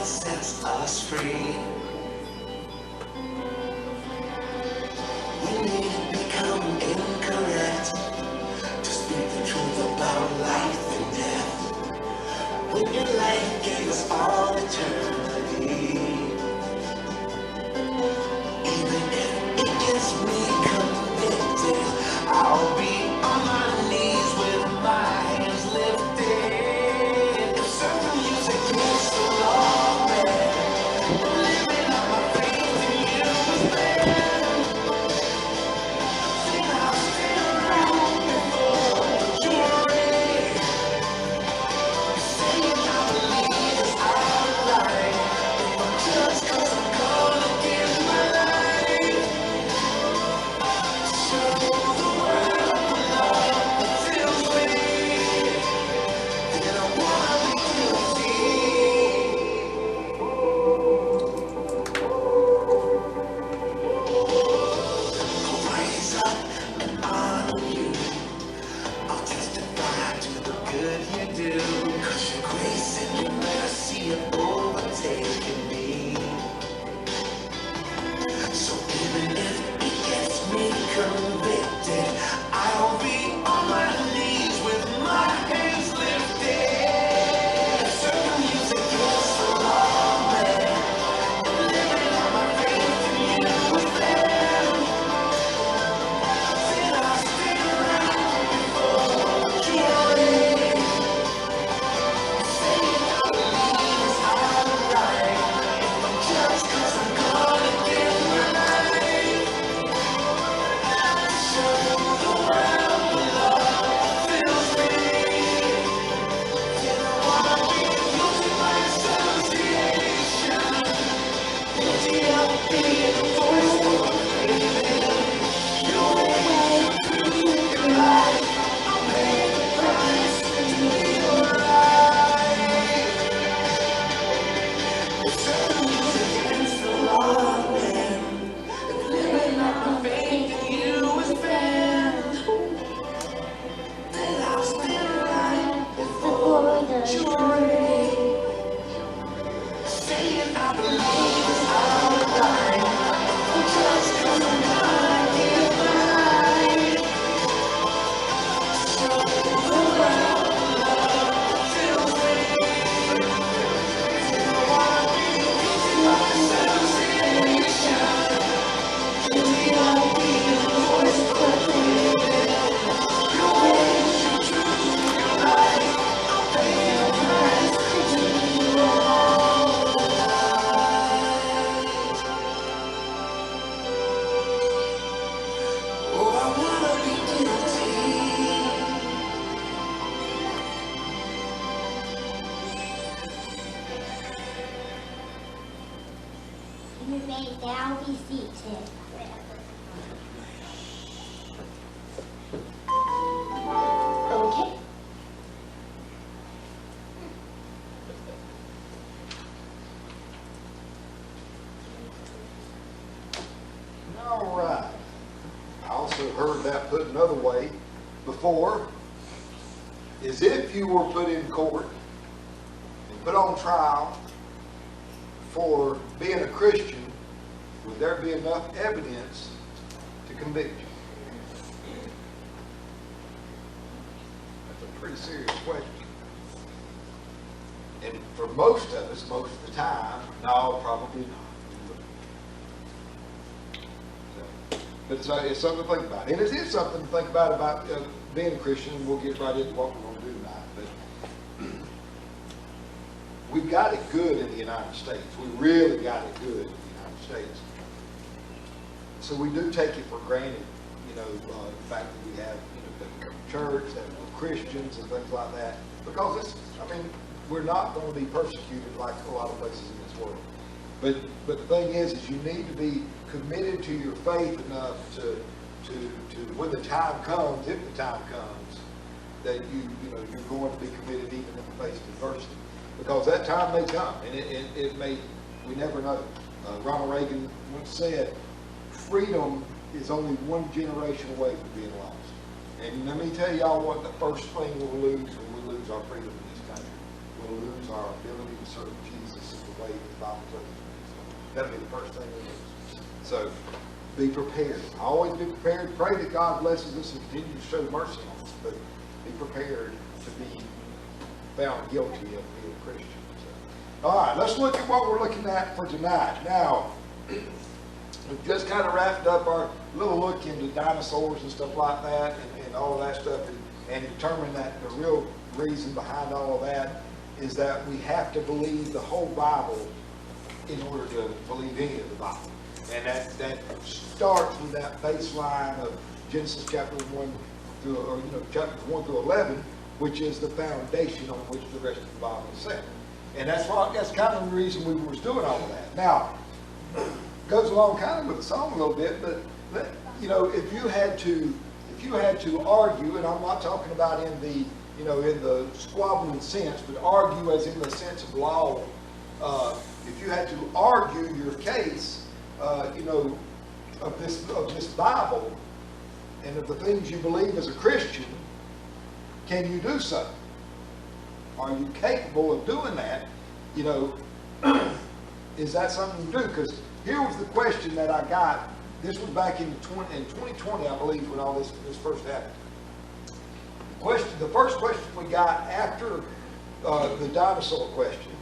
what sets us free. We need to become incorrect to speak the truth about life and death. When your life gave us all eternity, even if it gets me convicted, I'll be on my knees with my hands lifted. If certain music gets the law, man, living on my faith in you is bad. Then I'll stay around before you're ready. Saying I believe is alright. Just 'cause I'm gonna give my life. Show the world the love that fills me. Then I wanna be guilty. I'll rise up and honor you. I'll testify to the good you do. 'Cause your grace and your mercy have overtaken me. So even if it gets me convicted, I'll be on my knees with my hands lifted. Certain music gets so long, man. Living on my faith in you is bad. Then I'll stay around before you're ready. Saying I believe is alright. Just 'cause I'm gonna give my life. Show the world the love that fills me. Then I wanna be guilty by association. Guilty of being a voice for craving. Your way, your truth, your life. I'll pay the price to be alright. If certain music against the law, man, if living on my faith in you is bad, then I'll stand right before the jury, saying I believe it's alright. Just 'cause I'm gonna give my life. Show the world the love that fills me. Then I wanna be guilty by association. Guilty of being a voice proclaiming your ways, your truth, your life. I'll pay the price to do all right. Oh, I wanna be guilty. You may now be seated. Okay. All right. I also heard that put another way before, is if you were put in court and put on trial for being a Christian, would there be enough evidence to convict you? That's a pretty serious question. And for most of us, most of the time, no, probably not. But it's something to think about. And it is something to think about being a Christian, and we'll get right into what we're going to do tonight. But we've got it good in the United States. We really got it good in the United States. So we do take it for granted, the fact that we have, that we come to church, that we're Christians and things like that. Because we're not going to be persecuted like a lot of places in this world. But the thing is you need to be committed to your faith enough to when the time comes, if the time comes, that you're going to be committed even in the face of adversity, because that time may come, and it may. We never know. Ronald Reagan once said, "Freedom is only one generation away from being lost." And let me tell y'all what the first thing we'll lose when we lose our freedom in this country. We'll lose our ability to serve Jesus as the the way the Bible tells us. So that'll be the first thing we do. So be prepared. Always be prepared. Pray that God blesses us and continues to show mercy on us, but be prepared to be found guilty of being a Christian. So, all right, let's look at what we're looking at for tonight. Now, we've just kind of wrapped up our little look into dinosaurs and stuff like that, and all of that stuff, and determined that the real reason behind all of that is that we have to believe the whole Bible in order to believe any of the Bible. And that starts with that baseline of Genesis chapter 1 through, or chapters 1 through 11, which is the foundation on which the rest of the Bible is set. And that's kind of the reason we was doing all of that. Now, goes along kind of with the song a little bit, but if you had to argue, and I'm not talking about in the in the squabbling sense, but argue as in the sense of law. If you had to argue your case, of this Bible and of the things you believe as a Christian, can you do so? Are you capable of doing that? Is that something you do? Because here was the question that I got. This was back in 2020, I believe, when all this first happened. The first question we got after the dinosaur question,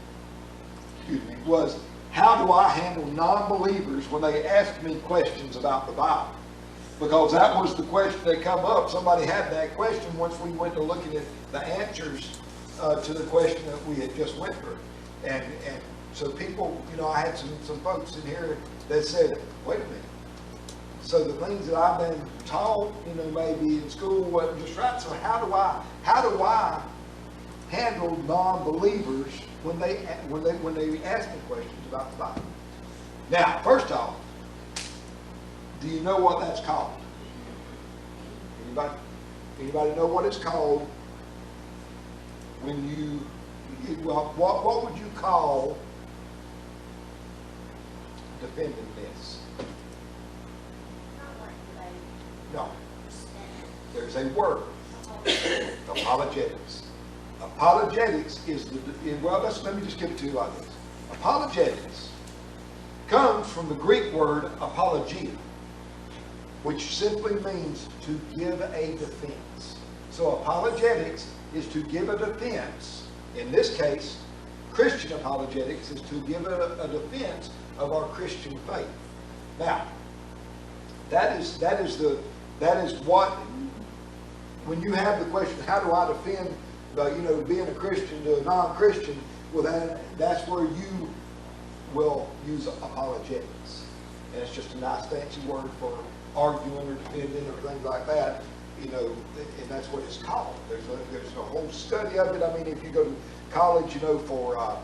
was how do I handle non-believers when they ask me questions about the Bible? Because that was the question that come up. Somebody had that question once we went to looking at the answers to the question that we had just went through. And so people, I had some folks in here that said, wait a minute. So the things that I've been taught, maybe in school wasn't just right. So how do I handle non-believers when they ask me questions about the Bible? Now, first off, do you know what that's called? Anybody know what it's called when what would you call defending this? No. There's a word. Apologetics. Apologetics is let me just give it to you like this. Apologetics comes from the Greek word apologia, which simply means to give a defense. So apologetics is to give a defense. In this case, Christian apologetics is to give a defense of our Christian faith. Now, that is what, when you have the question, how do I defend being a Christian to a non-Christian? Well, that's where you will use apologetics. And it's just a nice fancy word for arguing or defending or things like that, and that's what it's called. There's a whole study of it. I mean, if you go to college, for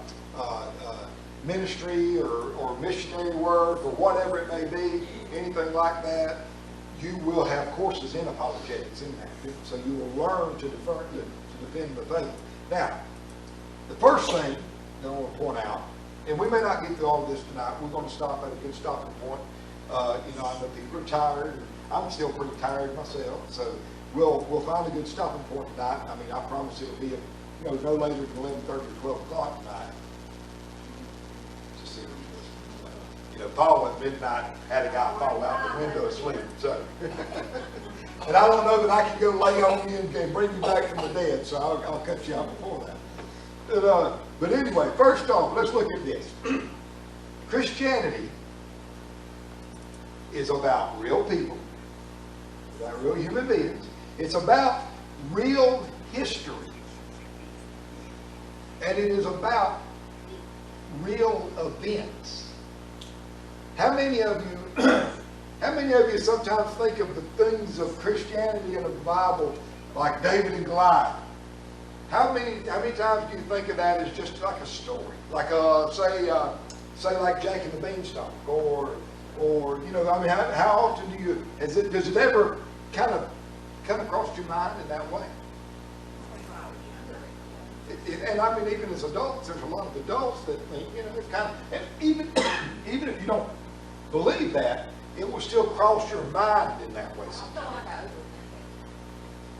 ministry or missionary work or whatever it may be, anything like that, you will have courses in apologetics in that. So you will learn to defend the faith. Now, the first thing that I want to point out, and we may not get through all of this tonight, we're going to stop at a good stopping point. I know people are tired. I'm still pretty tired myself, so we'll find a good stopping point tonight. I mean, I promise it'll be no later than 11:30 or 12 o'clock tonight. Just see Paul at midnight had a guy fall out the window asleep. So, and I don't know that I can go lay on you and bring you back from the dead. So I'll cut you out before that. But anyway, first off, let's look at this. Christianity is about real people, about real human beings. It's about real history. And it is about real events. How many of you sometimes think of the things of Christianity and of the Bible like David and Goliath? How many times do you think of that as just like a story? Like say like Jack and the Beanstalk, or how often does it ever kind of come across your mind in that way? And I mean, even as adults, there's a lot of adults that think, it's kind of, and even if you don't believe that, it will still cross your mind in that way. I feel like I overthink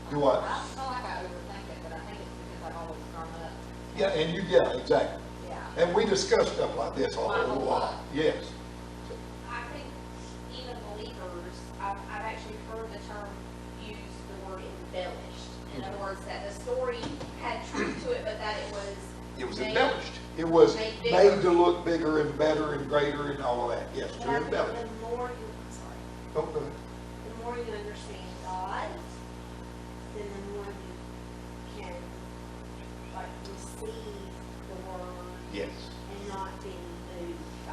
it. Do what? I feel like I overthink it, but I think it's because I've always grown up. Yeah, exactly. Yeah, And we discuss stuff like this a whole lot, yes. I think even believers, I've actually heard the term use the word embellished. In other words, that the story had truth to it, but that it was made- embellished. It was made bigger. made to look bigger and better and greater and all of that, yes, But to I think embellish. the more you, I'm sorry, Oh, go ahead. the more you understand God, then the more you can like receive the word Yes. and not be moved by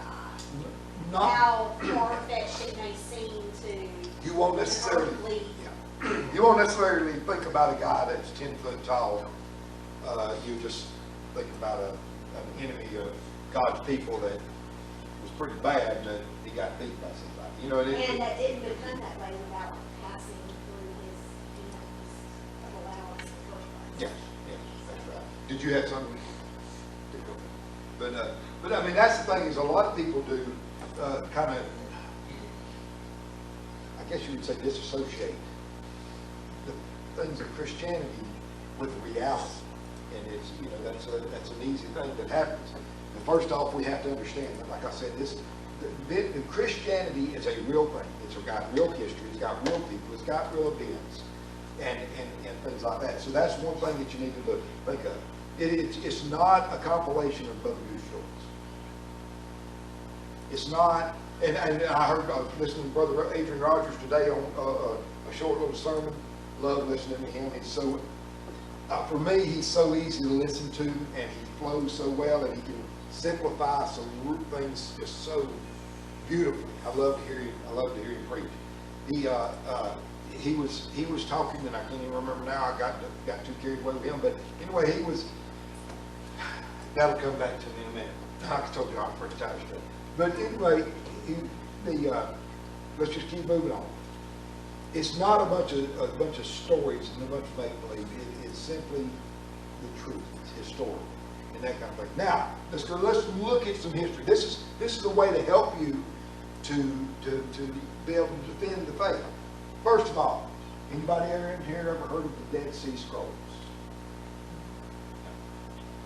Not, how far-fetched it may seem to you won't an necessarily, earthly. yeah. You won't necessarily think about a guy that's 10 foot tall. You just think about an enemy of God's people that was pretty bad, that he got beat by somebody. You know, And that didn't become that way without passing through his, his allowance in the first place. yes, yes, that's right. Did you have something? But I mean, that's the thing, is a lot of people do kind of, I guess you would say, disassociate the things of Christianity with reality. And it's, you know, that's an easy thing that happens. And first off, we have to understand that, like I said, the Christianity is a real thing. It's got real history, it's got real people, it's got real events, and things like that. So that's one thing that you need to think of. It's not a compilation of Buckaroo stories. It's not, and I heard, I was listening to Brother Adrian Rogers today on a short little sermon. Love listening to him. He's so, for me, he's so easy to listen to, and he flows so well, and he can simplify some things just so beautifully. I love to hear him preach. He was talking, and I can't even remember now. I got too carried away with him, but anyway, that'll come back to me in a minute. I told you I'm pretty tired straight. But anyway, let's just keep moving on. It's not a bunch of stories and a bunch of make-believe. It's simply the truth. It's historical and that kind of thing. Now, let's look at some history. This is a way to help you to be able to defend the faith. First of all, anybody in here ever heard of the Dead Sea Scrolls?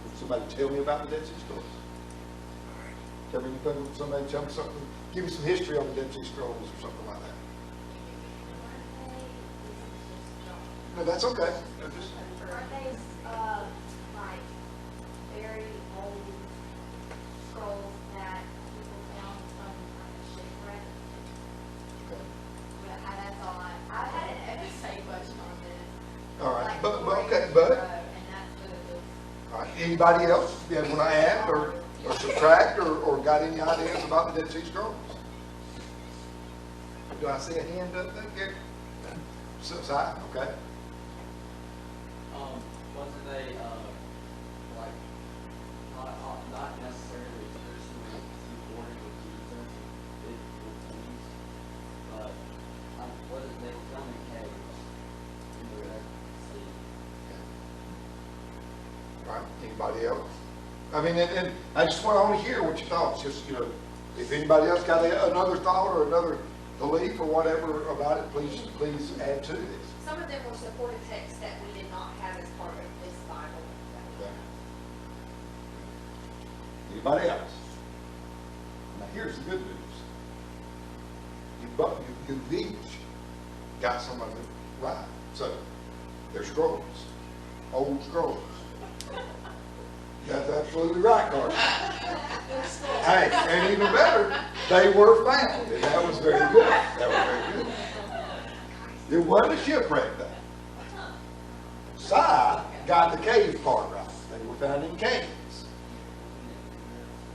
Would somebody tell me about the Dead Sea Scrolls? Tell me anything, somebody tell me something, give me some history on the Dead Sea Scrolls or something like that. No, that's okay. Are they, like, very old scrolls that people found from like a shipwreck? Well, that's all I've had an essay question on this. All right, Like, but stories okay, of but the road, and that's what it was. all right. Anybody else want to add or subtract or got any ideas about the Dead Sea Scrolls? Do I see a hand up there? Side, okay. Wasn't they, like, not necessarily personally supporting with Jesus, but wasn't they filming caves in the Red Sea? All right, anybody else? I mean, and I just want to hear what your thoughts, just, you know, if anybody else got another thought or another belief or whatever about it, please add to this. Some of them were supported texts that we did not have as part of this Bible. Okay. Anybody else? Now here's the good news. You've each got some of it right. So, they're scrolls. Old scrolls. That's absolutely right, Carter. Hey, and even better, they were found, and that was very good. That was very good. It wasn't a shipwreck, though. Si got the cave part right. They were found in caves.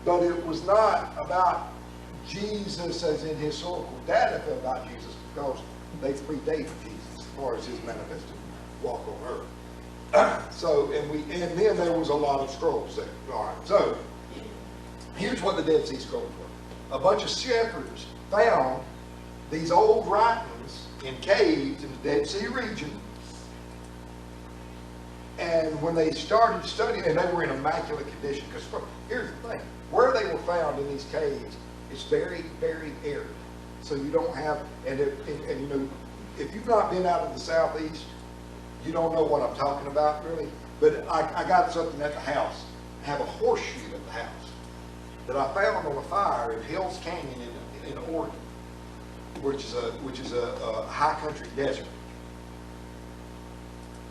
But it was not about Jesus as in historical data about Jesus, because they predate Jesus as far as his manifested walk on earth. So, and then there was a lot of scrolls there. All right, so here's what the Dead Sea Scrolls were. A bunch of shepherds found these old writings in caves in the Dead Sea region, and when they started studying, and they were in immaculate condition, because here's the thing, where they were found in these caves, it's very, very arid. So you don't have, and you know, if you've not been out of the southeast, you don't know what I'm talking about, really. But I got something at the house. I have a horseshoe at the house. that I found on a fire in Hell's Canyon in Oregon, which is a high country desert.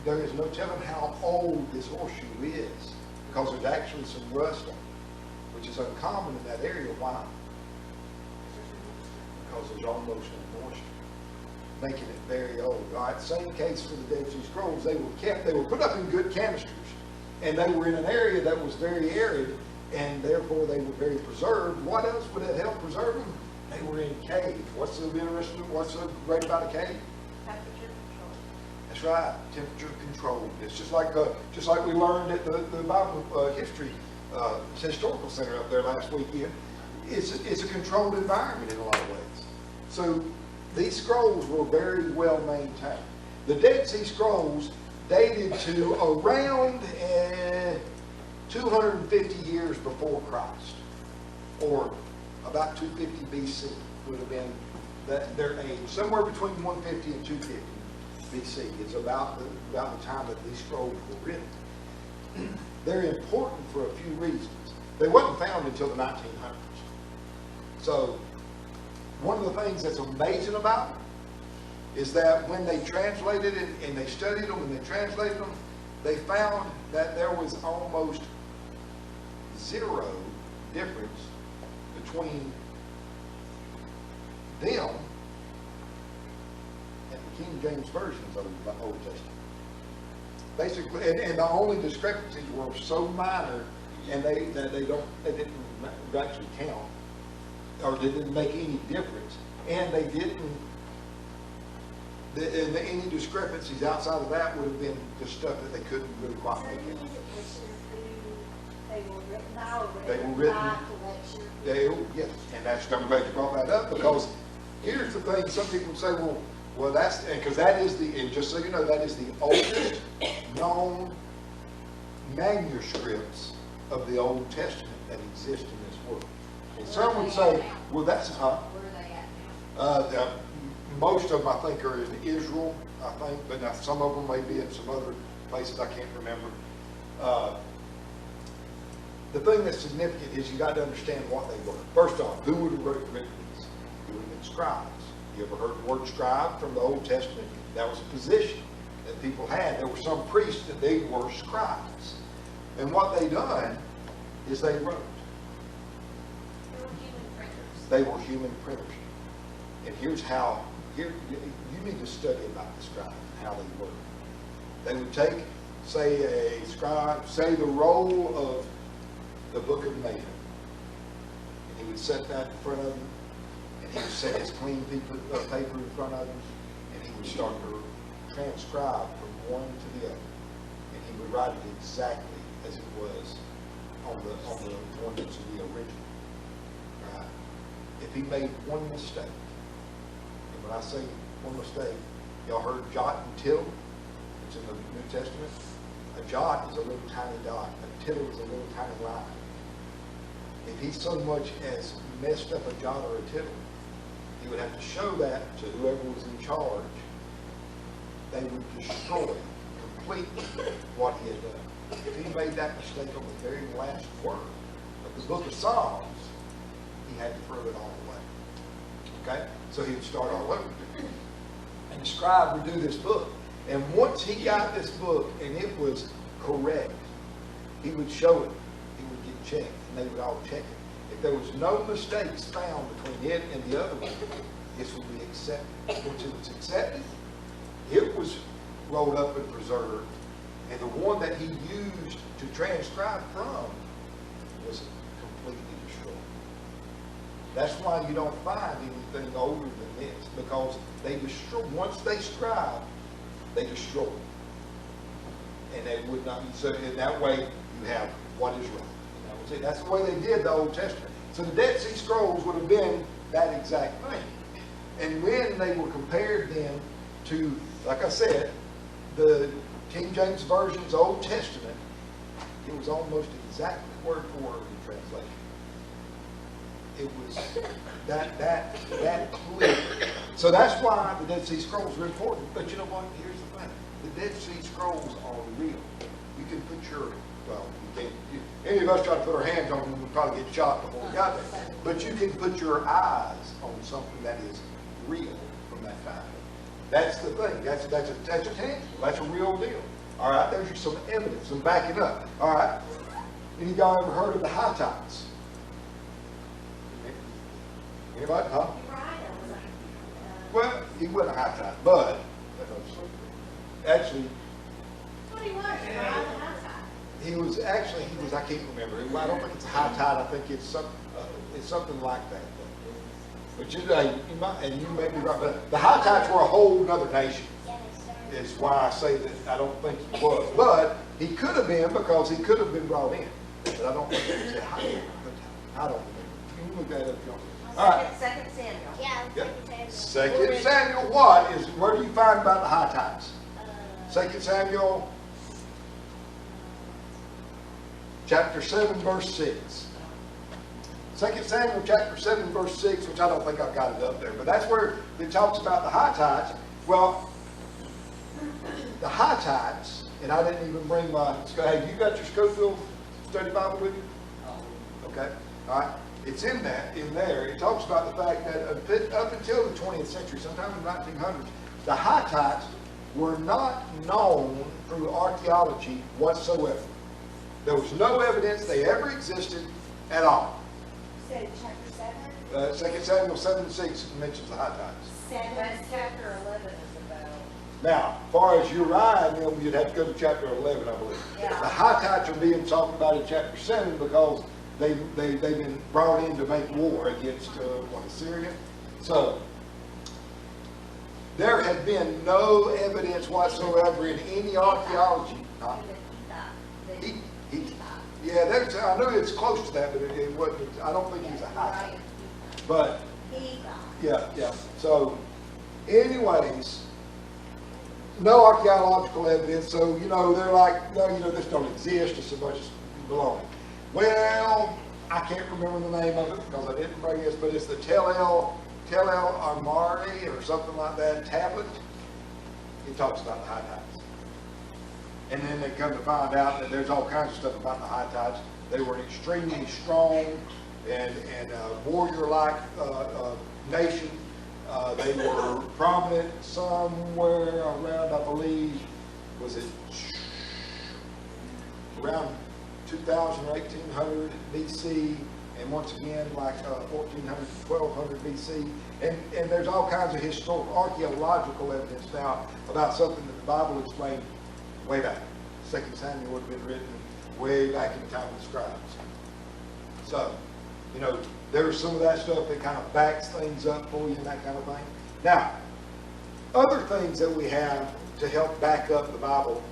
There is no telling how old this horseshoe is because there's actually some rust on it, which is uncommon in that area. Why? Because there's almost no moisture, making it very old. All right, same case for the Dead Sea Scrolls. They were put up in good canisters, and they were in an area that was very arid, and therefore they were very preserved. What else would have helped preserve them? They were in caves. What's so interesting? What's so great about a cave? Temperature control. That's right, temperature controlled. It's just like we learned at the Bible history historical center up there last weekend. It's a controlled environment in a lot of ways. So these scrolls were very well maintained. The Dead Sea Scrolls dated to around 250 years before Christ, or about 250 BC would have been their age. Somewhere between 150 and 250 BC is about the time that these scrolls were written. They're important for a few reasons. They wasn't found until the 1900s. So one of the things that's amazing about them is that when they translated it and they studied them and they translated them, they found that there was almost zero difference between them and the King James versions of the Old Testament. Basically, and the only discrepancies were so minor, and they didn't actually count, or they didn't make any difference, and they didn't. Any discrepancies outside of that would have been just stuff that they couldn't really quite make out. They were written by, They were written. Yes, and that's, I'm glad you brought that up, because here's the thing: some people say, well, that's because that is and just so you know, that is the oldest known manuscripts of the Old Testament that exist in this world. And some would say, well, that's Where are they at now? Most of them, I think, are in Israel, I think, but now some of them may be in some other places I can't remember. The thing that's significant is you got to understand what they were. First off, who would have written these? It would have been scribes. You ever heard the word scribe from the Old Testament? That was a position that people had. There were some priests that they were scribes. And what they done is they wrote. They were human printers. They were human printers. And here's how, you need to study about the scribes and how they work. They would take, say, a scribe, say the roll of the Book of Nahum, and he would set that in front of him, and he would set his clean paper in front of him, and he would start to transcribe from one to the other, and he would write it exactly as it was on the one that's the original. Right? If he made one mistake, and when I say one mistake, y'all heard jot and tittle? It's in the New Testament. A jot is a little tiny dot. A tittle is a little tiny line. If he so much as messed up a jot or a tittle, he would have to show that to whoever was in charge. They would destroy completely what he had done. If he made that mistake on the very last word of the book of Psalms, he had to throw it all away. Okay? So he would start all over. And the scribe would do this book. And once he got this book and it was correct, he would show it. He would get checked, and they would all check it. If there was no mistakes found between it and the other one, this would be accepted. Once it was accepted, it was rolled up and preserved. And the one that he used to transcribe from was completely destroyed. That's why you don't find anything older than this, because they destroy, once they scribe, they destroy it. And they would not, so in that way you have what is right. And that was it. That's the way they did the Old Testament. So the Dead Sea Scrolls would have been that exact thing. And when they were compared then to, like I said, the King James Version's Old Testament, it was almost exactly word for word in translation. It was that clear. So that's why the Dead Sea Scrolls are important. But you know what? Here's the thing. The Dead Sea Scrolls are real. You can put your well, you can't, any of us try to put our hands on them, we'd probably get shot before we got there. But you can put your eyes on something that is real from that time. That's the thing. That's a tangible. That's a real deal. All right, there's some evidence, some backing up. All right. Any of y'all ever heard of the Hittites? Anybody? Huh? Well, he wasn't a Hittite, but actually, What he was, Uriah the Hittite. he was, I can't remember. I don't think it's a Hittite. I think it's something like that. But you might, and you may be right, but the Hittites were a whole other nation. Is why I say that I don't think he was. But he could have been, because he could have been brought in. But I don't think it was a Hittite. I don't remember. You can look that up if you want. All right. Second Samuel. Yeah, Yeah. Second Samuel. 2 Samuel, where do you find about the Hittites? 2 Samuel chapter 7, verse 6. 2 Samuel chapter 7, verse 6, which I don't think I've got it up there, but that's where it talks about the Hittites. Well, the Hittites, and I didn't even bring my, hey, you got your Schofield study Bible with you? Okay, all right. It's in there. It talks about the fact that up until the 20th century, sometime in the 1900s, the Hittites were not known through archaeology whatsoever. There was no evidence they ever existed at all. You said chapter 7? 2 Samuel 7:6 mentions the Hittites. 7. That's chapter 11 is about. Now, as far as Uriah and them, you'd have to go to chapter 11, I believe. Yeah. The Hittites are being talked about in chapter 7 because they've been brought in to make war against Assyria. So there had been no evidence whatsoever in any archaeology. Yeah, I know it's close to that, but it wasn't. I don't think he's a Hittite. But yeah. So, anyways, no archaeological evidence. So they're like, no, this don't exist. It's a bunch of baloney. Well, I can't remember the name of it because I didn't bring this, but it's the Tel El Amari or something like that tablet. It talks about the Hittites. And then they come to find out that there's all kinds of stuff about the Hittites. They were an extremely strong and warrior-like nation. They were prominent somewhere around, I believe, was it around 2000 or 1800 BC, and once again like 1400 to 1200 BC. And there's all kinds of historical, archaeological evidence now about something that the Bible explained way back. 2 Samuel would have been written way back in the time of the scribes. So, there's some of that stuff that kind of backs things up for you and that kind of thing. Now, other things that we have to help back up the Bible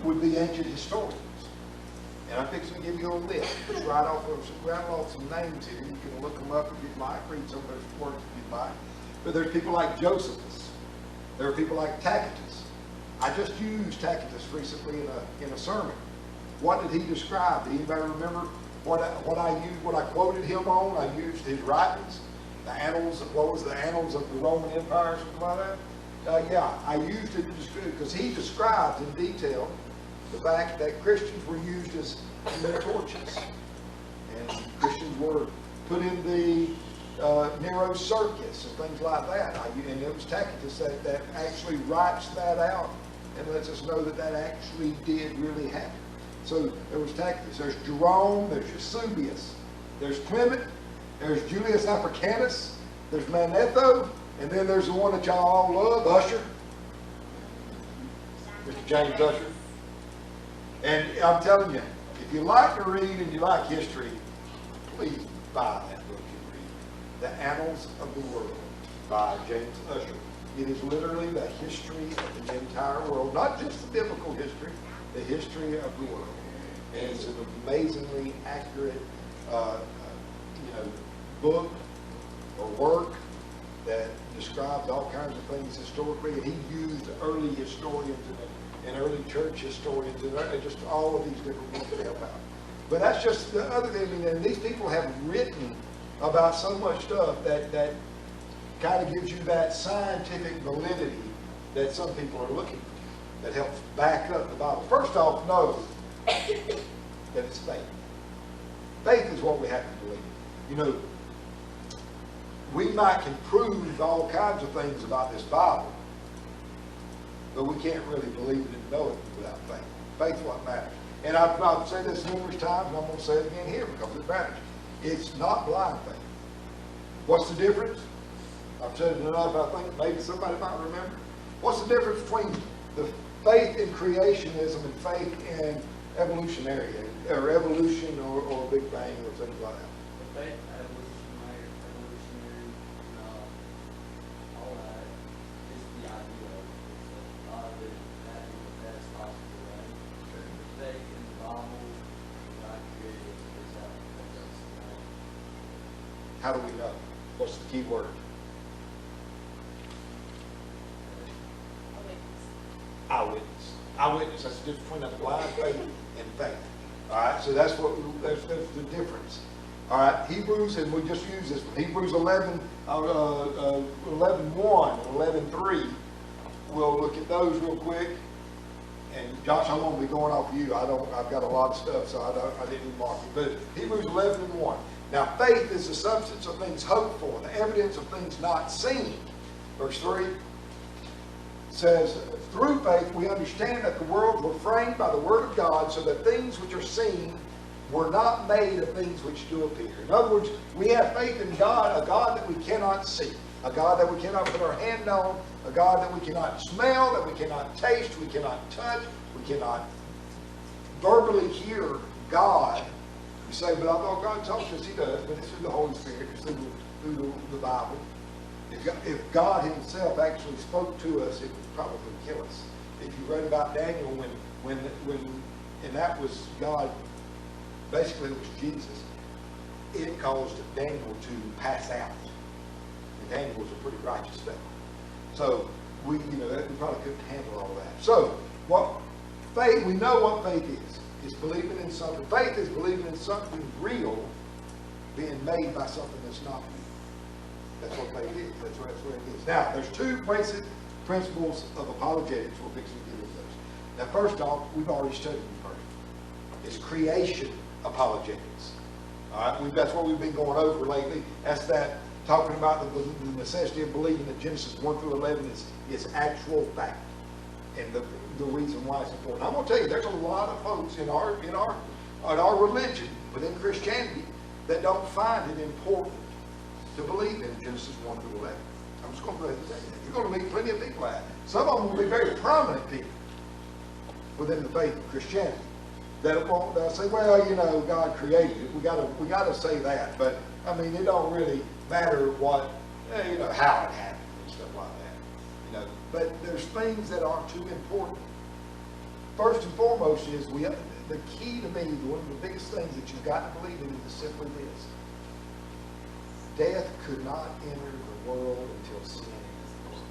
would be ancient historians. And I'm fixing to give you a list. Just write off some names here. You can look them up if you'd like, read some of those works if you'd like. But there's people like Josephus. There are people like Tacitus. I just used Tacitus recently in a sermon. What did he describe? Did anybody remember what I quoted him on? I used his writings, the annals of the annals of the Roman Empire, something like that. Yeah, I used it because he describes in detail the fact that Christians were used as their torches, and Christians were put in the Nero's circus and things like that. And it was Tacitus that actually writes that out and lets us know that actually did really happen. So there was Tacitus, there's Jerome, there's Eusebius, there's Clement, there's Julius Africanus, there's Manetho, and then there's the one that y'all all love, Usher, Mr. James Usher. And I'm telling you, if you like to read and you like history, please buy that book and read The Annals of the World by James Usher. It is literally the history of the entire world, not just the biblical history, the history of the world. And it's an amazingly accurate book or work that describes all kinds of things historically. And he used early historians and early church historians and just all of these different ones to help out. But that's just the other thing. And these people have written about so much stuff that kind of gives you that scientific validity that some people are looking for, that helps back up the Bible. First off, know that it's faith. Faith is what we have to believe. You know, we might can prove all kinds of things about this Bible, but we can't really believe it and know it without faith. Faith is what matters. And I've said this numerous times, and I'm going to say it again here because it matters. It's not blind faith. What's the difference? I've said it enough, I think maybe somebody might remember. What's the difference between the faith in creationism and faith in evolution, or Big Bang, or things like that? The faith, evolutionary, all that, is the idea of a lot of it happening the best possible way. The faith in the Bible, God created is that that's right. How do we know? What's the key word? Eyewitness. Eyewitness. That's the difference between a blind faith and faith. All right. So that's the difference. All right. Hebrews, and we just use this one. Hebrews 11, 11:1 and 11:3. We'll look at those real quick. And Josh, I'm going to be going off of you. I've got a lot of stuff, so I didn't even mark it. But Hebrews 11:1. Now, faith is the substance of things hoped for, the evidence of things not seen. Verse 3 says, through faith we understand that the worlds were framed by the word of God, so that things which are seen were not made of things which do appear. In other words, we have faith in God, a God that we cannot see, a God that we cannot put our hand on, a God that we cannot smell, that we cannot taste, we cannot touch, we cannot verbally hear God. You say, but I thought God talks to us. He does, but it's through the Holy Spirit, it's through the Bible. If God himself actually spoke to us, it would probably kill us. If you read about Daniel, and that was God, basically it was Jesus, it caused Daniel to pass out. And Daniel was a pretty righteous fellow. So we probably couldn't handle all that. So we know what faith is. It's believing in something. Faith is believing in something real being made by something that's not real. That's what faith is. That's what it is. Now, there's two basic principles of apologetics we're fixing to get into those. Now, first off, we've already studied them first. It's creation apologetics. All right, that's what we've been going over lately. That's that talking about the necessity of believing that Genesis 1 through 11 is actual fact, and the reason why it's important. I'm going to tell you, there's a lot of folks in our religion, within Christianity, that don't find it important to believe in Genesis 1 through 11. I'm just going to go ahead and say that. You're going to meet plenty of people like that. Some of them will be very prominent people within the faith of Christianity they'll say, well, God created it. We got to say that, but I mean, it don't really matter how it happened and stuff like that. But there's things that are too important. First and foremost is the key to me, one of the biggest things that you've got to believe in is simply this. Death could not enter the world until sin entered the world.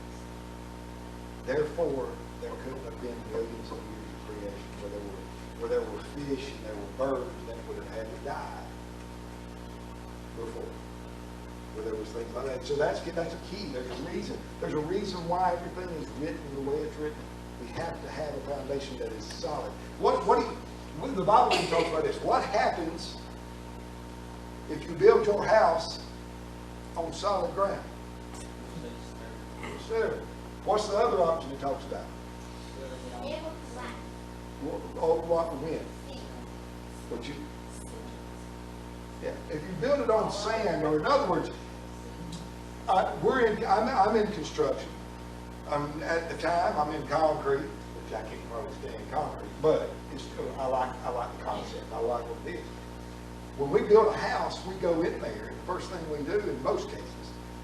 Therefore, there couldn't have been millions of years of creation where there were fish and there were birds that would have had to die before. Where there was things like that. So that's a key. There's a reason. There's a reason why everything is written the way it's written. We have to have a foundation that is solid. The Bible even talks about this. What happens if you build your house on solid ground? Sure. What's the other option it talks about? What wind? If you build it on sand, or in other words, I'm in construction. At the time, I'm in concrete, which I can't probably stand concrete, but I like the concept. I like what it is. When we build a house, we go in there, and the first thing we do in most cases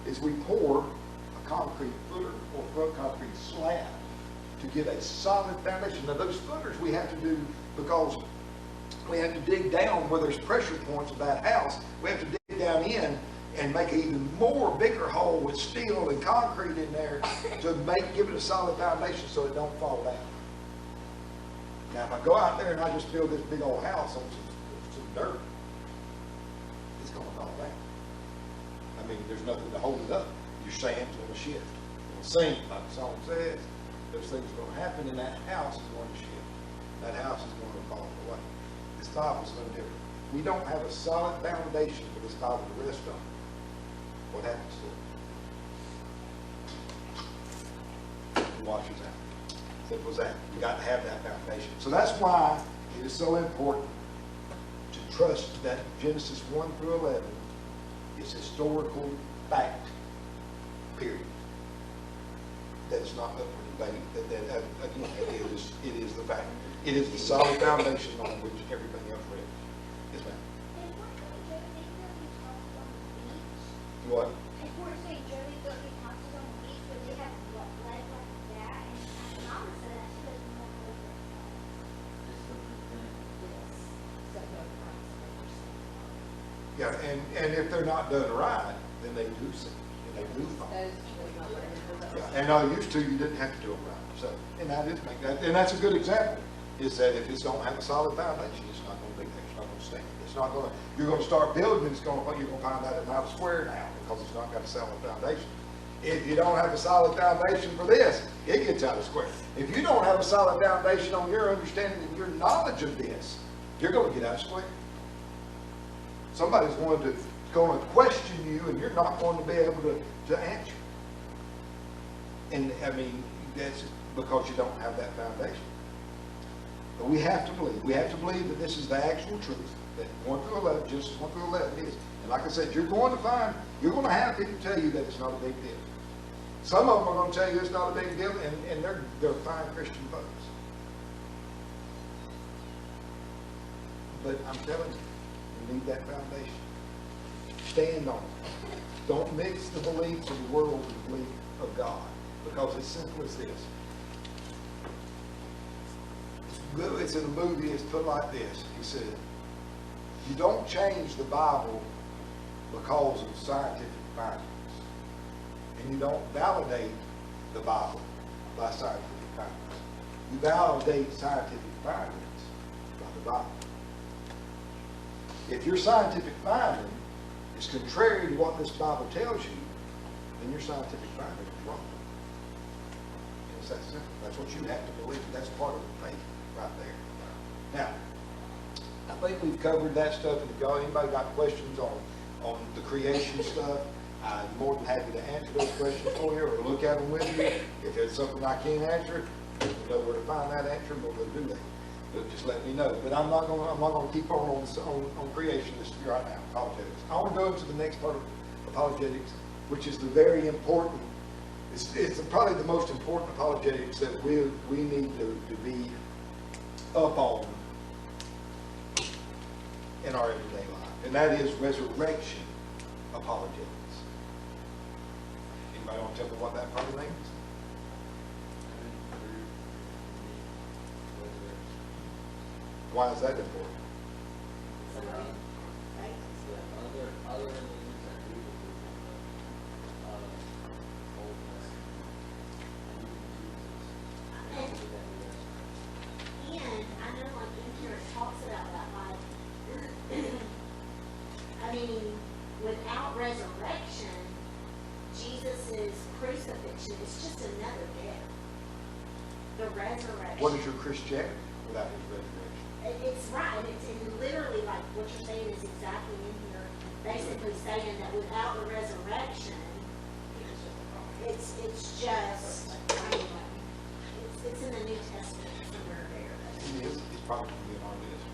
is we pour a concrete footer or concrete slab to get a solid foundation. Now those footers we have to do because we have to dig down where there's pressure points of that house. We have to dig down in and make an even bigger hole with steel and concrete in there to give it a solid foundation so it don't fall down. Now if I go out there and I just build this big old house on some dirt, it's going to fall down. I mean, there's nothing to hold it up. Your sand's going to shift. It'll sink, like the song says. Those things are going to happen, and that house is going to shift. That house is going to fall away. This Bible's no different. We don't have a solid foundation for this Bible to rest on. What happens to it? It washes out. Simple as that. You got to have that foundation. So that's why it is so important to trust that Genesis 1 through 11 is historical fact. Period. That's not up for debate. That again, it is the fact. It is the solid foundation on which everything else rests. Yes, ma'am. What? If we're saying Jody built these houses on the beach, would they have lead like that? And Mama said that she doesn't know what it Yeah, and if they're not done right, then they do sin. And they do fall. Yeah, and used to, you didn't have to do them right. So, and that is make that, and that's a good example. Is that if it's don't have a solid foundation, it's not going to be there. It's not going to stand. It's not going to. You're going to start building. It's going to. You're going to find out it's not a square now because it's not got a solid foundation. If you don't have a solid foundation for this, it gets out of square. If you don't have a solid foundation on your understanding and your knowledge of this, you're going to get out of square. Somebody's going to question you, and you're not going to be able to answer. And I mean, that's because you don't have that foundation. But we have to believe. We have to believe that this is the actual truth. That 1 through 11, Genesis 1 through 11 is. And like I said, you're going to have people tell you that it's not a big deal. Some of them are going to tell you it's not a big deal, and they're fine Christian folks. But I'm telling you, you need that foundation. Stand on it. Don't mix the beliefs of the world with the belief of God. Because it's simple as this. It's in a movie, it's put like this. He said, you don't change the Bible because of scientific findings. And you don't validate the Bible by scientific findings. You validate scientific findings by the Bible. If your scientific finding is contrary to what this Bible tells you, then your scientific finding is wrong. It's that simple. That's what you have to believe. That's part of the faith right there. Now, I think we've covered that stuff. And if y'all, anybody got questions on the creation stuff, I'm more than happy to answer those questions for you or look at them with you. If there's something I can't answer, we'll know where to find that answer, and we'll go do that. But just let me know. But I'm not going to keep on creation this right now. Apologetics. I want to go into the next part of apologetics, which is the very important. It's probably the most important apologetics that we need to be up on in our everyday life, and that is resurrection apologetics. Anybody want to tell me what that probably means? Why is that important? Other than the things that we believe Old Testament and even Jesus. And I know like in here it talks about that, like, I mean, without resurrection, Jesus' crucifixion is just another death. The resurrection. What is your Christianity without his resurrection? It's right. It's literally like what you're saying is exactly in here. Basically saying that without the resurrection, it's just, anyway, it's in the New Testament somewhere there. It is. It's probably going to be on our list.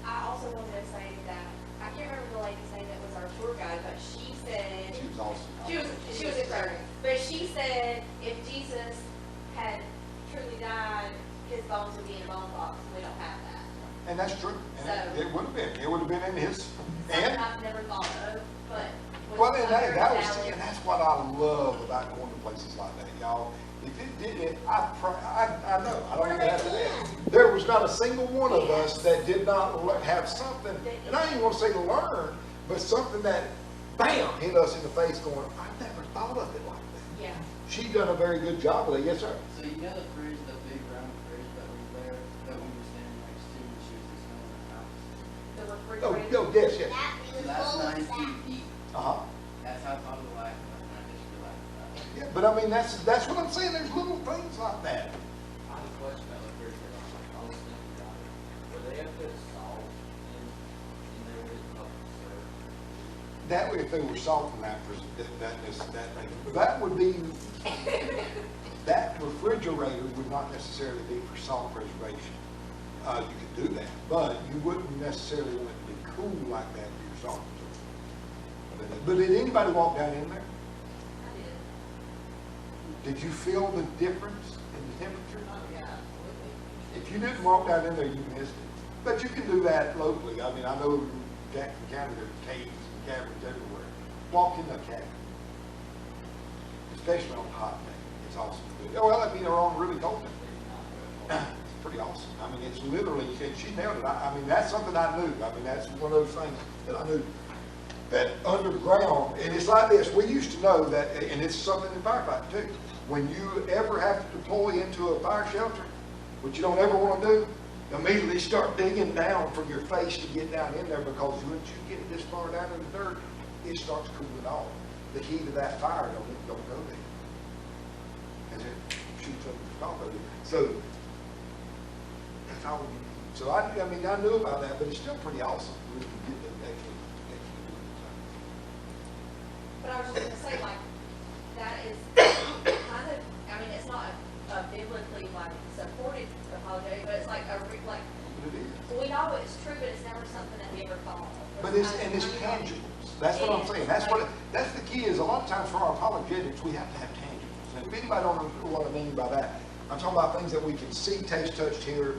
I also wanted to say that, I can't remember the lady's name that was our tour guide, but she said, She was awesome. she was incredible. But she said if Jesus had truly died, his bones would be in a bone box, and we don't have that. And that's true. And So- it would have been. It would have been in his. Something And I've never thought of, but. well, and that was, valid. and that's what I love about going to places like that, y'all. If it didn't, I know, I don't even have to ask. There was not a single one of us that did not have something, and I don't even want to say learn, but something that, bam, hit us in the face going, I never thought of it like that. Yeah. She done a very good job with it. Yes, sir. So you know the bridge, the big round bridge that was there, that we were standing next to when she was dismantling the house? The Oh, refrigerator. yes, yes. That So was that's full of 9 that. feet deep. Uh-huh. That's how tall the life was, and I just realized that. Yeah, but I mean, that's what I'm saying. There's little things like that. I had a question about the bridge, I was thinking about it. Were they up there to solve That way, if they were salting that would be, that refrigerator would not necessarily be for salt preservation. You could do that, but you wouldn't necessarily want it to be cool like that for your salt preservation. But did anybody walk down in there? Did you feel the difference in the temperature? Oh, yeah, absolutely. If you didn't walk down in there, you missed it. But you can do that locally. I mean, I know in Jackson County there are caves and caverns everywhere. Walk in the cavern, especially on a hot day. It's awesome to do. Oh, well, I mean, they're on really cold days. It's pretty awesome. I mean, it's literally, she nailed it. I mean, that's something I knew. I mean, that's one of those things that I knew. That underground, and it's like this, we used to know that, and it's something in firefighting too. When you ever have to deploy into a fire shelter, which you don't ever want to do, immediately start digging down from your face to get down in there, because once you get this far down in the dirt, it starts cooling off. The heat of that fire don't go there. And it shoots up the top of it. So, that's all. So I mean, I knew about that, but it's still pretty awesome. We can get them actually do it. But I was just gonna say, like, that is kind of, I mean, it's not a biblically, like, supported apologetic, but it's like like, But it is. we know it's true, but it's never something that we ever thought. But it's tangibles. That's what I'm saying. That's the key is a lot of times for our apologetics, we have to have tangibles. And if anybody don't know what I mean by that, I'm talking about things that we can see, taste, touch, hear,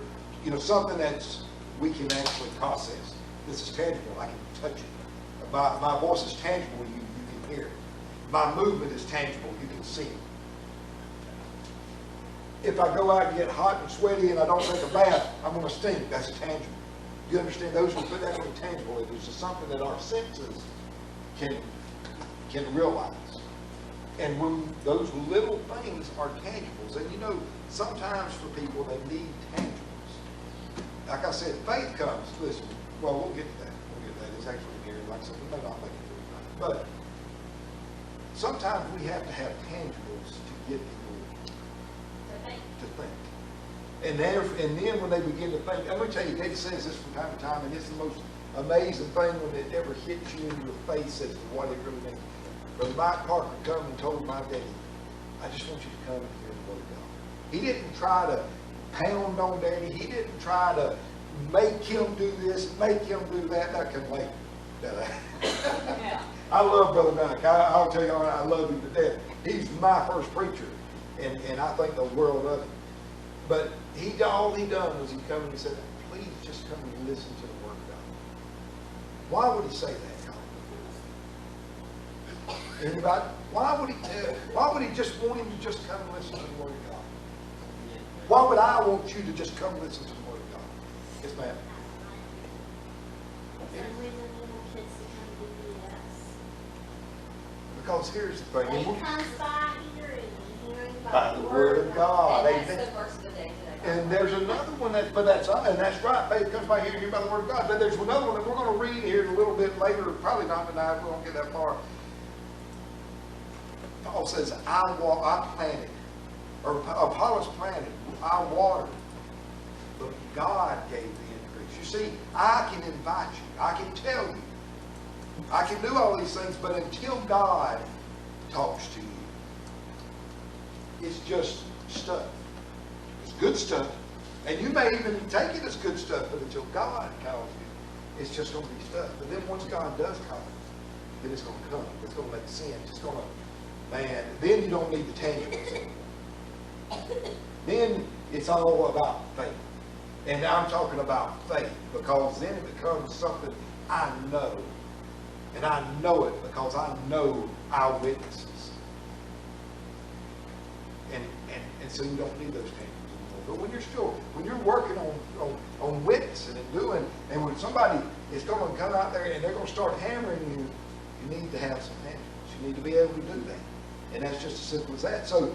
something that's, we can actually process. This is tangible. I can touch it. My voice is tangible. You can hear it. My movement is tangible. You can see it. If I go out and get hot and sweaty and I don't take a bath, I'm going to stink. That's tangible. You understand? Those are that's tangible. It is just something that our senses can realize. And when those little things are tangibles, and sometimes for people they need tangibles. Like I said, faith comes. Listen, well, we'll get to that. It's actually here. Like I said, we may not make it through tonight. But sometimes we have to have tangibles to get people to think. And then when they begin to think, I'm going to tell you, Katie says this from time to time, and it's the most amazing thing when it ever hits you in your face as to what it really means. Brother Mike Parker come and told my daddy, I just want you to come and hear the word of God. He didn't try to pound on daddy. He didn't try to make him do this, make him do that. That can wait. Yeah. I love Brother Mike. I'll tell you, I love him to death. He's my first preacher, and I think the world of him. But all he done was he come and he said, please just come and listen to the word of God. Why would he say that, y'all? Anybody? Why would he just want him to just come and listen to the word of God? Why would I want you to just come listen to the word of God? Yes, ma'am. Some reason little kids to come to VBS. Because here's the thing. Faith comes by hearing, and hearing By the word of God. And that's Amen. the verse of the day today. And there's another one that's right. Faith comes by hearing by the word of God. But there's another one that we're going to read here a little bit later. Probably not tonight. We won't get that far. Paul says, I planted, or Apollos planted, I watered, but God gave the increase. You see, I can invite you. I can tell you. I can do all these things, but until God talks to you, it's just stuff. It's good stuff. And you may even take it as good stuff, but until God calls you, it's just going to be stuff. But then once God does call you, then it's going to come. It's going to make sense. It's going to, then you don't need the tangibles anymore. Then it's all about faith. And I'm talking about faith because then it becomes something I know. And I know it because I know our witnesses. And so you don't need those tangibles anymore. But when you're working on witnessing and doing, and when somebody is going to come out there and they're going to start hammering you, you need to have some tangibles. You need to be able to do that. And that's just as simple as that. So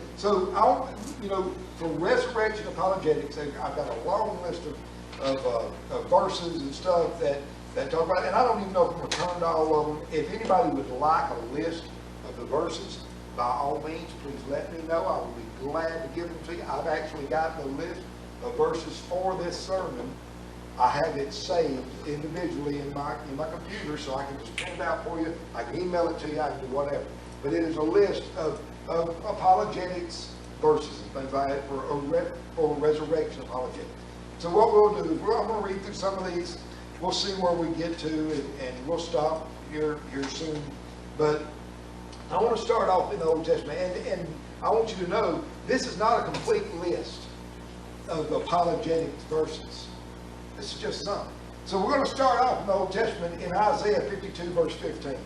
for resurrection apologetics, I've got a long list of verses and stuff that talk about it. And I don't even know if I'm going to turn to all of them. If anybody would like a list of the verses, by all means, please let me know. I will be glad to give them to you. I've actually gotten a list of verses for this sermon I have it saved individually in my computer, so I can just print it out for you. I can email it to you. I can do whatever. But it is a list of apologetics verses and things like that for resurrection apologetics. So what we'll do is I'm going to read through some of these. We'll see where we get to, and we'll stop here soon. But I want to start off in the Old Testament, and I want you to know this is not a complete list of apologetics verses. This is just some. So we're going to start off in the Old Testament in Isaiah 52, verse 15.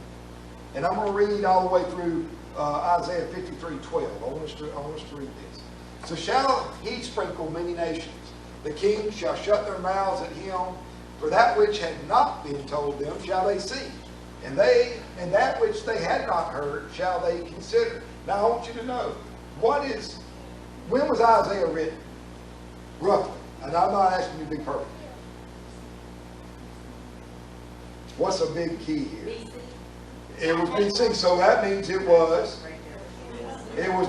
And I'm going to read all the way through Isaiah 53:12. I want us to read this. So shall he sprinkle many nations. The kings shall shut their mouths at him. For that which had not been told them shall they see. And that which they had not heard shall they consider. Now I want you to know, when was Isaiah written? Roughly. And I'm not asking you to be perfect. What's a big key here? It was BC, so that means it was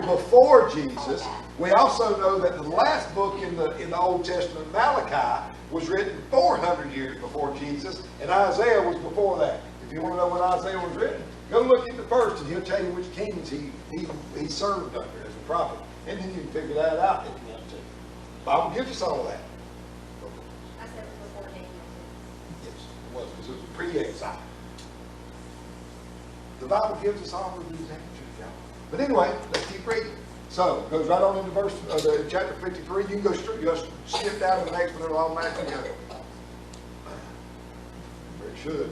before Jesus. We also know that the last book in the Old Testament, Malachi, was written 400 years before Jesus, and Isaiah was before that. If you want to know when Isaiah was written, go look at the first, and he'll tell you which kings he served under as a prophet, and then you can figure that out if you want to. The Bible gives us all that. I said it was before Daniel. Yes, it was, because it was pre-exile. The Bible gives us all of these answers, y'all. But anyway, let's keep reading. So, it goes right on into chapter 53. You can go straight, just skip down to the next one, it'll automatically go. It should.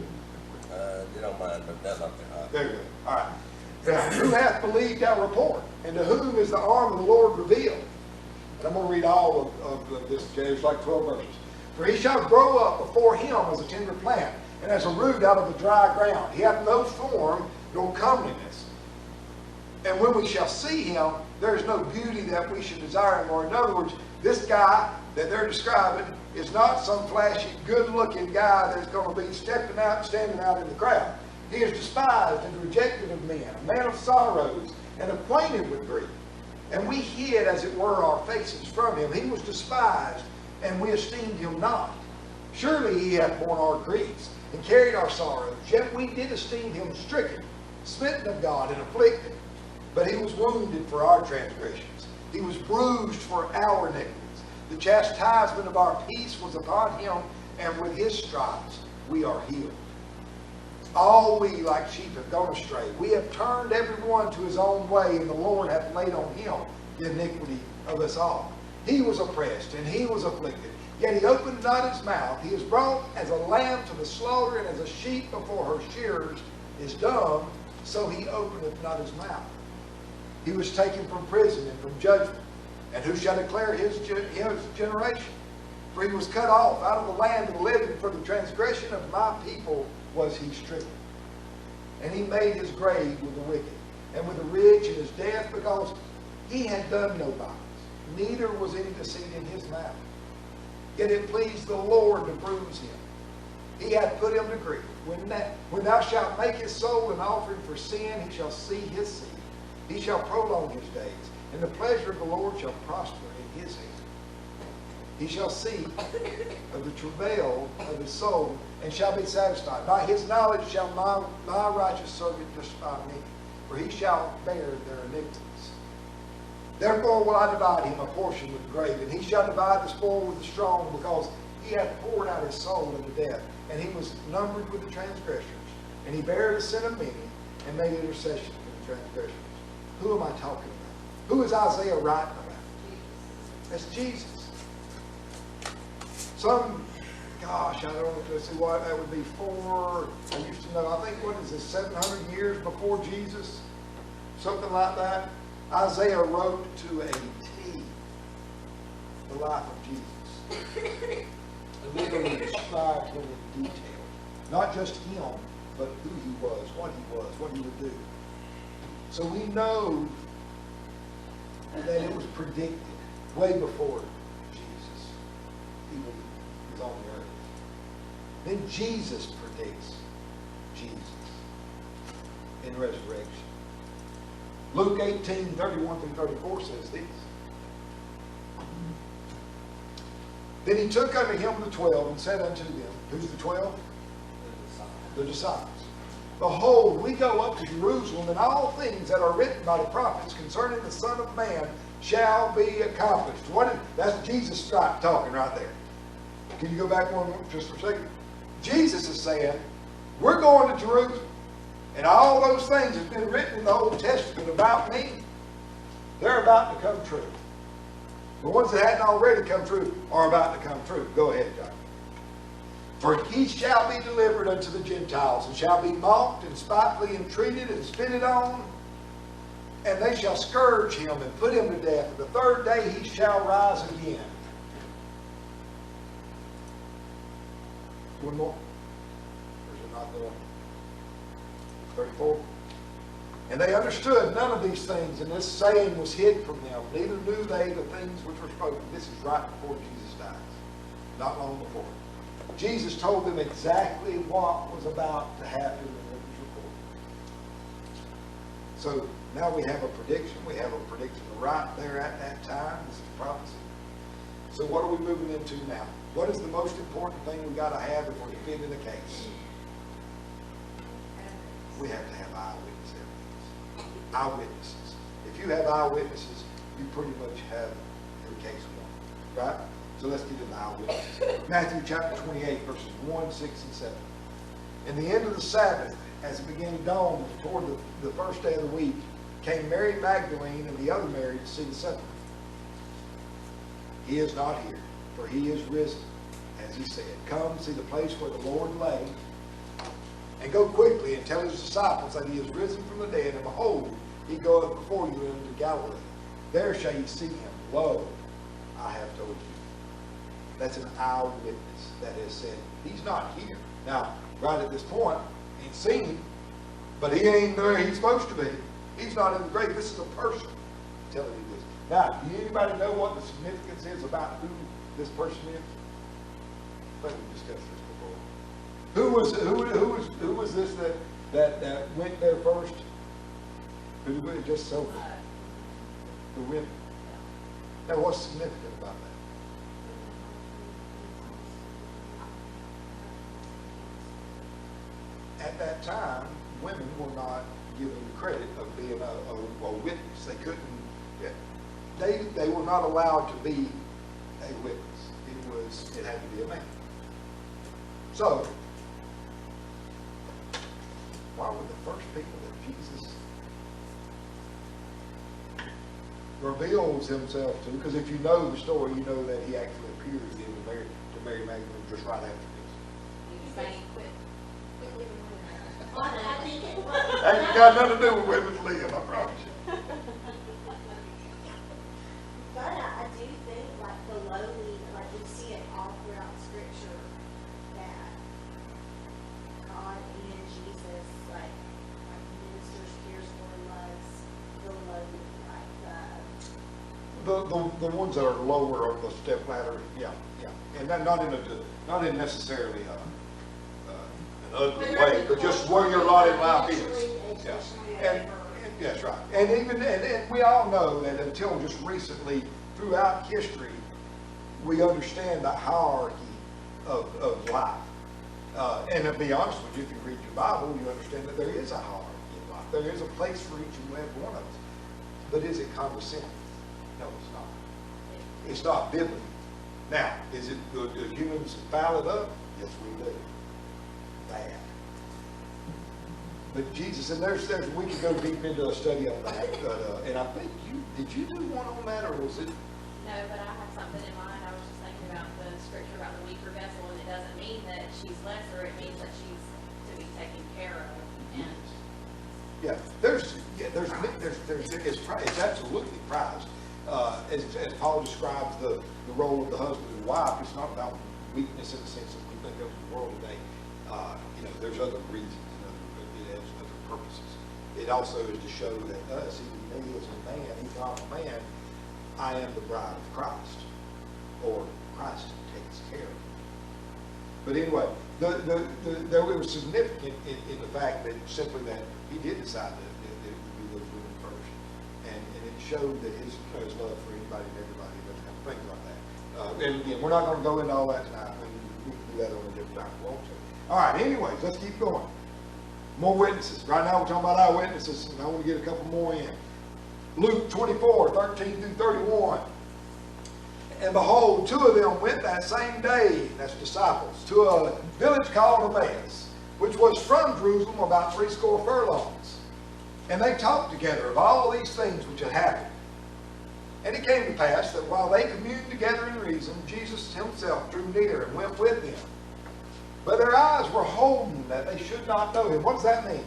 You don't mind, but that's up to us. There you go. All right. Now, who hath believed our report? And to whom is the arm of the Lord revealed? And I'm going to read all of this. Okay? It's like 12 verses. For he shall grow up before him as a tender plant, and as a root out of the dry ground. He hath no form nor comeliness. And when we shall see him, there is no beauty that we should desire him. Or in other words, this guy that they're describing is not some flashy, good-looking guy that's going to be stepping out and standing out in the crowd. He is despised and rejected of men, a man of sorrows and acquainted with grief. And we hid, as it were, our faces from him. He was despised, and we esteemed him not. Surely he hath borne our griefs and carried our sorrows. Yet we did esteem him stricken, smitten of God, and afflicted. But he was wounded for our transgressions. He was bruised for our iniquities. The chastisement of our peace was upon him, and with his stripes we are healed. All we like sheep have gone astray. We have turned every one to his own way, and the Lord hath laid on him the iniquity of us all. He was oppressed, and he was afflicted, yet he opened not his mouth. He is brought as a lamb to the slaughter, and as a sheep before her shearers is dumb, so he openeth not his mouth. He was taken from prison and from judgment. And who shall declare his generation? For he was cut off out of the land of the living. For the transgression of my people was he stricken. And he made his grave with the wicked, and with the rich in his death, because he had done no violence, neither was any deceit in his mouth. Yet it pleased the Lord to bruise him. He hath put him to grief. When thou shalt make his soul an offering for sin, he shall see his seed. He shall prolong his days, and the pleasure of the Lord shall prosper in his hand. He shall see of the travail of his soul, and shall be satisfied. By his knowledge shall my righteous servant justify me, for he shall bear their iniquities. Therefore will I divide him a portion with the great, and he shall divide the spoil with the strong, because he hath poured out his soul unto death, and he was numbered with the transgressors. And he bare the sin of many, and made intercession for the transgressors. Who am I talking about? Who is Isaiah writing about? That's Jesus. Gosh, I don't know, let's see what that would be for. I used to know, I think, what is this, 700 years before Jesus? Something like that. Isaiah wrote to a T the life of Jesus. And literally described him in detail. Not just him, but who he was, what he would do. So we know that it was predicted way before Jesus even was on the earth. Then Jesus predicts Jesus in resurrection. Luke 18:31 through 34 says this. Then he took unto him the 12 and said unto them, who's the 12? The disciples. Behold, we go up to Jerusalem, and all things that are written by the prophets concerning the Son of Man shall be accomplished. That's Jesus talking right there. Can you go back one just for a second? Jesus is saying, we're going to Jerusalem, and all those things that's been written in the Old Testament about me, they're about to come true. The ones that hadn't already come true are about to come true. Go ahead, John. For he shall be delivered unto the Gentiles, and shall be mocked, and spitefully entreated, and spitted on. And they shall scourge him, and put him to death. And the third day he shall rise again. One more. Or is it not there? 34. And they understood none of these things, and this saying was hid from them. Neither knew they the things which were spoken. This is right before Jesus dies. Not long before. Jesus told them exactly what was about to happen in what was recorded. So now we have a prediction. We have a prediction right there at that time. This is prophecy. So what are we moving into now? What is the most important thing we got to have if we're to fit in the case? We have to have eyewitness evidence. Eyewitnesses. If you have eyewitnesses, you pretty much have your case won. Right? So let's get into eyewitnesses. Matthew chapter 28, verses 1, 6, and 7. In the end of the Sabbath, as it began to dawn toward the first day of the week, came Mary Magdalene and the other Mary to see the sepulchre. He is not here, for he is risen, as he said. Come, see the place where the Lord lay, and go quickly and tell his disciples that he is risen from the dead, and behold, he goeth before you into Galilee. There shall ye see him. Lo, I have told you. That's an eyewitness that has said, he's not here. Now, right at this point, he's seen him, but he ain't where he's supposed to be. He's not in the grave. This is a person telling you this. Now, do anybody know what the significance is about who this person is? I think we discussed this before. Who was this that went there first? Who just so the women. Now, what's significant about that? At that time, women were not given the credit of being a witness. They couldn't. They were not allowed to be a witness. It had to be a man. So, why were the first people that Jesus reveals himself to? Because if you know the story, you know that he actually appears to Mary Magdalene just right after this. Saying quit living with Well, I think it was. That ain't got nothing to do with women's live, I promise you. But I do think, like, the lowly, like, we see it all throughout Scripture, that God and Jesus, like ministers cares for and loves the lowly, like, The ones that are lower on the step ladder, yeah. And then not in necessarily an ugly way, but just where your lot in life is. Yeah. And that's right. And we all know that until just recently, throughout history, we understand the hierarchy of life. And to be honest with you, if you read your Bible, you understand that there is a hierarchy of life. There is a place for each and every one of us. But is it condescending? No, it's not. It's not biblical. Now, is it good? Do humans foul it up? Yes, we do. Bad. But Jesus, and we could go deep into a study on that. And I think did you do one on that, or was it? No, but I have something in mind. I was just thinking about the scripture about the weaker vessel, and it doesn't mean that she's lesser. It means that she's to be taken care of. And it's absolutely prized. As Paul describes the role of the husband and wife, it's not about weakness in the sense that we think of in the world today. There's other reasons, it has other purposes. It also is to show that us, even he is a man, he's not a man, I am the bride of Christ, or Christ takes care of me. But anyway, there was significant in the fact that simply that he did decide to do those women first, and it showed that his love for anybody and everybody, things like that. And again, we're not going to go into all that tonight. We can do that on a different time if we want to. All right, anyways, let's keep going. More witnesses. Right now we're talking about eyewitnesses, and I want to get a couple more in. Luke 24, 13 through 31. And behold, two of them went that same day, that's disciples, to a village called Emmaus, which was from Jerusalem about 80 furlongs. And they talked together of all these things which had happened. And it came to pass that while they communed together in reason, Jesus himself drew near and went with them. But their eyes were holden that they should not know him. What does that mean?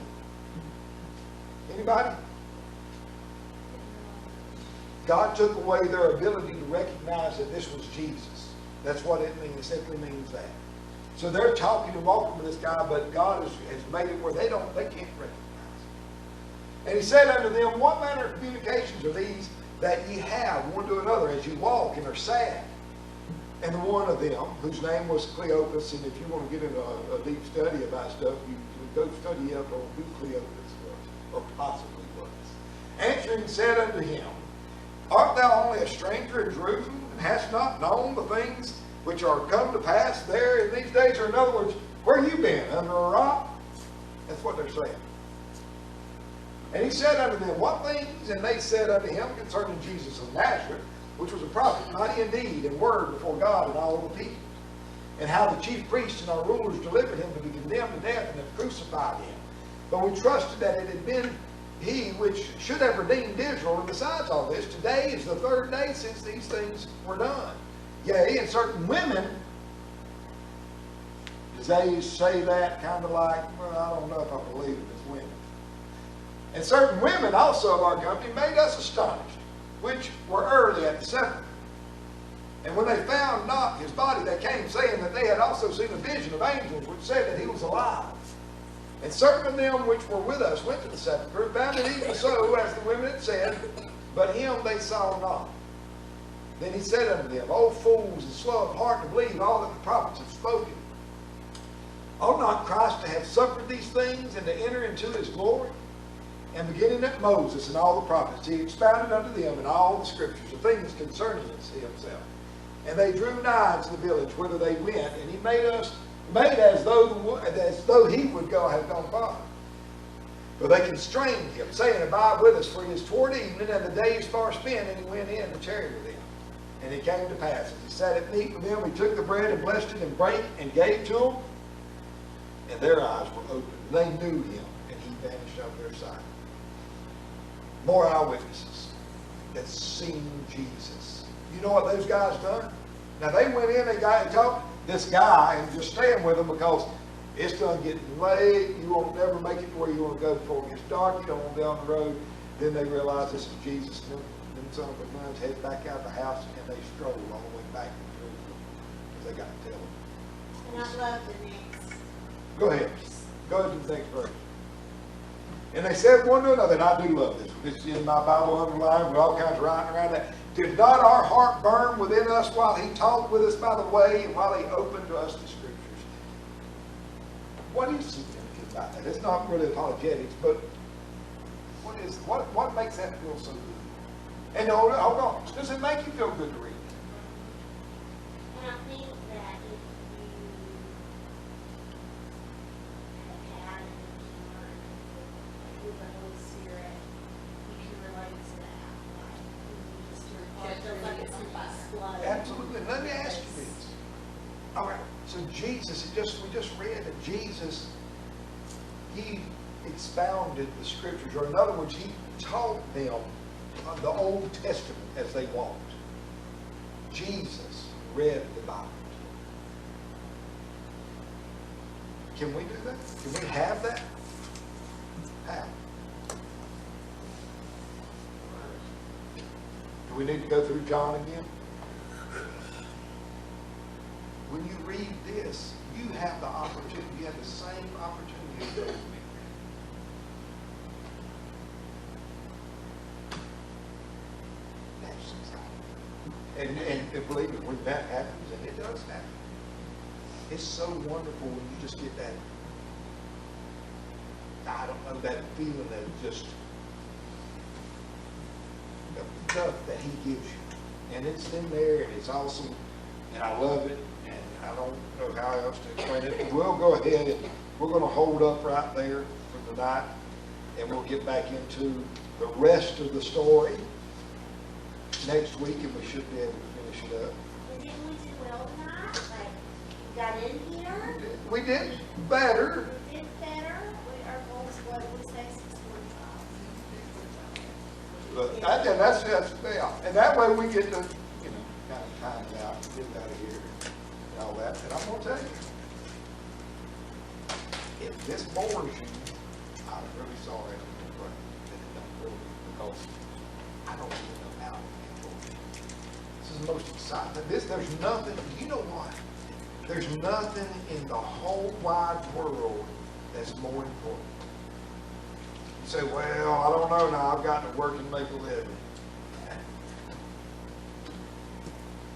Anybody? God took away their ability to recognize that this was Jesus. That's what it means. It simply means that. So they're talking and walking with this guy, but God has made it where they can't recognize him. And he said unto them, what manner of communications are these that ye have one to another as you walk and are sad? And one of them, whose name was Cleopas, and if you want to get into a deep study about stuff, you go study up on who Cleopas was, or possibly was. Answering said unto him, art thou only a stranger in Jerusalem, and hast not known the things which are come to pass there in these days? Or in other words, where you been? Under a rock? That's what they're saying. And he said unto them, what things? And they said unto him concerning Jesus of Nazareth, which was a prophet, mighty in deed and word before God and all the people. And how the chief priests and our rulers delivered him to be condemned to death and have crucified him. But we trusted that it had been he which should have redeemed Israel. And besides all this, today is the third day since these things were done. Yea, and certain women, does they say that kind of like, well, I don't know if I believe it, it's women. And certain women also of our company made us astonished, which were early at the sepulchre. And when they found not his body, they came saying that they had also seen a vision of angels which said that he was alive. And certain of them which were with us went to the sepulchre and found it even so as the women had said, but him they saw not. Then he said unto them, O fools, and slow of heart to believe all that the prophets have spoken. Ought not Christ to have suffered these things and to enter into his glory? And beginning at Moses and all the prophets, he expounded unto them in all the scriptures the things concerning himself. And they drew nigh to the village whither they went, and he made as though he would have gone farther. But they constrained him, saying, abide with us, for it is toward evening, and the day is far spent. And he went in to tarry with them. And it came to pass, as he sat at meat with them, he took the bread and blessed it and brake and gave to them. And their eyes were opened. They knew him, and he vanished out of their sight. More eyewitnesses that's seen Jesus. You know what those guys done? Now they went in, they talked to this guy and just staying with him because it's done getting late. You won't never make it to where you want to go before it gets dark. You don't want to be on the road. Then they realize this is Jesus. And then some of the nuns head back out of the house and they stroll all the way back to Jerusalem because they got to tell them. And I love the next. Go ahead. Go ahead to the next verse. And they said one to another, and I do love this one. It's in my Bible underlined with all kinds of writing around that. Did not our heart burn within us while he talked with us by the way and while he opened to us the scriptures? What is significant about that? It's not really apologetics, but what makes that feel so good? And hold on, does it make you feel good to read it? And I think that if you have had an encounter with the Holy Spirit, you can relate to that. Like, you just your heart feels like it's exploding. Absolutely. Let me ask you this. All right. So Jesus, we just read that Jesus, he expounded the scriptures, or in other words, he taught them the Old Testament as they walked. Jesus read the Bible. Can we do that? Can we have that? How? Do we need to go through John again? When you read this, you have the opportunity, you have the same opportunity as those men. That's exciting. And believe me, when that happens, and it does happen, it's so wonderful when you just get that, I don't know, that feeling that just, the stuff that he gives you. And it's in there, and it's awesome. and I love it, and I don't know how else to explain it. We'll go ahead and we're gonna hold up right there for tonight, and we'll get back into the rest of the story next week, and we should be able to finish it up. And didn't we do well tonight? Like, we got in here, We did better. we did better. Our goal is what we say 6:45. But that's, yeah, and that way we get to, you know, kind of time it out, get it out of here, and all that. And I'm gonna tell you, if this bores you, I'm really sorry that it don't bore you, because I don't even know how it bores you. This is the most exciting, there's nothing, you know what? There's nothing in the whole wide world that's more important. You say, well, I don't know now, I've got to work and make a living.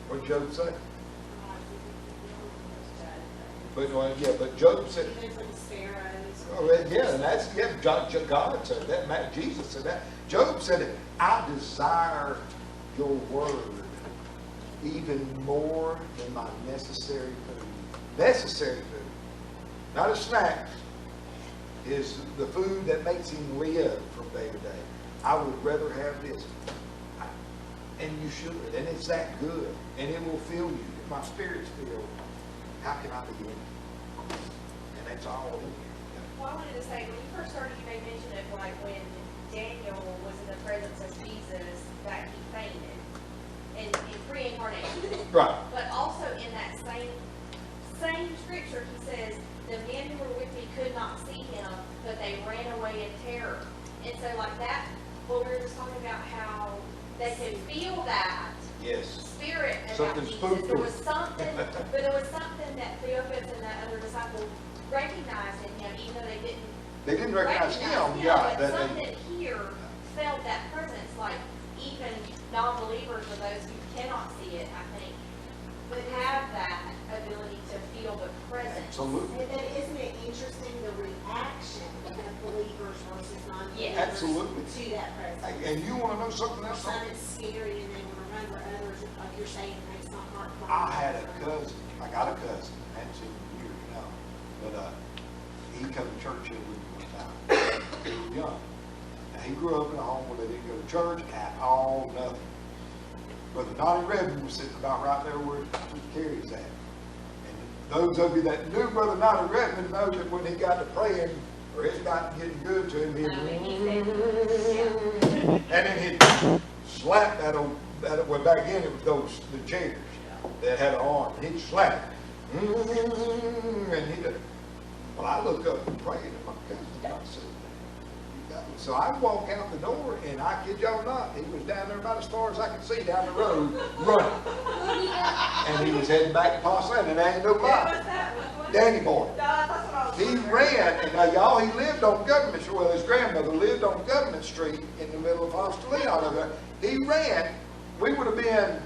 What Job say? But, well, yeah, but Job said, Even for the sparrows. oh, yeah, and that's, yeah, God said that, Jesus said that. Job said it, I desire your word even more than my necessary food. Necessary food, not a snack, is the food that makes him live from day to day. I would rather have this. And you should, and it's that good, and it will fill you. If my spirit's filled, how can I be empty? And that's all in here. Well, I wanted to say, when you first started, you made mention of like when Daniel was in the presence of Jesus, that he fainted in pre-incarnation. Right. But also in that same scripture, he says, the men who were with me could not see him, but they ran away in terror. And so like that, what we were just talking about, how they could feel that Yes. spirit about Something Jesus. spooky. There was something, but there was something that Theophilus and that other disciple recognized in him, even though they didn't They didn't recognize him, but yeah. some that here felt that presence, like even non-believers or those who cannot see it, I think, would have that ability to feel the presence. Absolutely. And then isn't it interesting, the reaction of believers versus non-believers Yeah. Absolutely. to that presence? And you want to know something else? Some it's scary and they will remember others, like you're saying, it makes my heart burn. I had a cousin, I got a cousin, I hadn't seen him in years now, but he come to church here with me one time. He was young. Now, he grew up in a home where they didn't go to church at all, nothing. Brother Donnie Redmond was sitting about right there where Carrie's at. And those of you that knew Brother Donnie Redmond know that when he got to praying, or it got getting good to him, and then he'd slap that old, well, back then it was the chairs that had an arm, and he'd slap it. And he'd, well, I look up and pray, and my cousin got sick. So I walk out the door, and I kid y'all not, he was down there about as far as I could see down the road, running. And he was heading back to Paulson, and there ain't no lie. Danny boy. He ran, and y'all, he lived on Government Street. Well, his grandmother lived on Government Street in the middle of Foster Leon. He ran. We would have been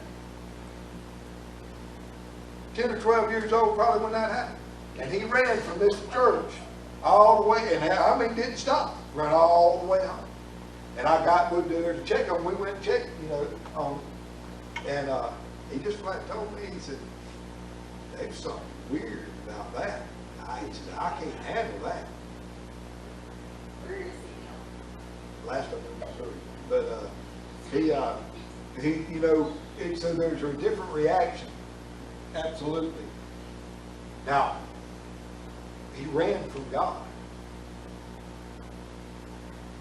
10 or 12 years old probably when that happened. And he ran from this church all the way, and I mean, didn't stop. Ran all the way home. And I got moved there to check him. We went and checked, you know, on, and he just flat told me, he said, there's something weird about that. He said, I can't handle that. Where is he Last of them, Missouri. But he, you know, so there's a different reaction. Absolutely. Now, he ran from God.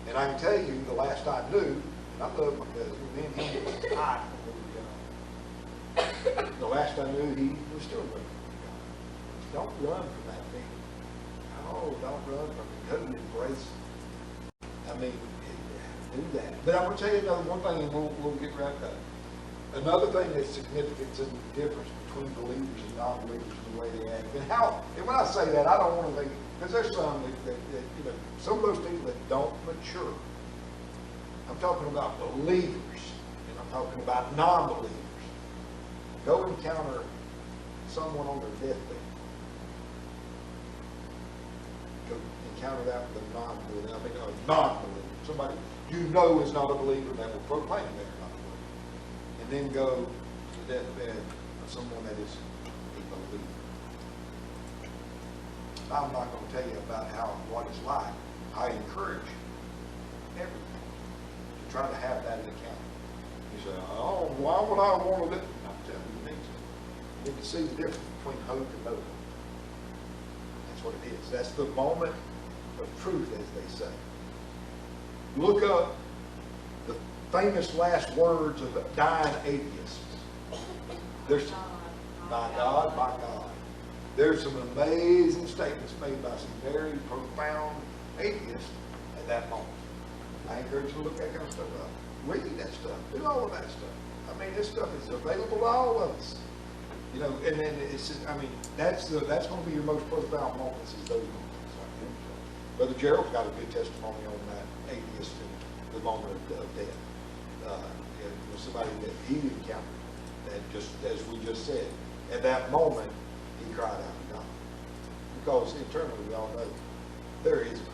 And I can tell you, the last I knew, and I love my cousin, me and him was tight when we were young. The last I knew, he was still running from God. Don't run from that thing. Oh, don't run from it. Go and embrace it. I mean, do that. But I'm going to tell you another one thing, and we'll get wrapped up. Another thing that's significant in the difference between believers and non-believers and the way they act. And when I say that, I don't want to think, because there's some that, you know, some of those people that don't mature. I'm talking about believers, and I'm talking about non-believers. Go encounter someone on their deathbed. Go encounter that with a non-believer. I mean, a non-believer. Somebody you know is not a believer that will proclaim they're not a believer. And then go to the deathbed someone that is a believer. I'm not going to tell you about what it's like. I encourage everyone to try to have that in account. You say, oh, why would I want to do it? I'm telling you, you need to see the difference between hope and no hope. That's what it is. That's the moment of truth, as they say. Look up the famous last words of dying atheists. There's some, by God, by God. There's some amazing statements made by some very profound atheists at that moment. I encourage you to look that kind of stuff up. Read that stuff. Do all of that stuff. I mean, this stuff is available to all of us. You know, and then it's just, I mean, that's going to be your most profound moments, is those moments. Brother Gerald's got a good testimony on that atheist in the moment of death. Somebody that he encountered, that just, as we just said, at that moment, he cried out to God. Because internally, we all know there is a creator.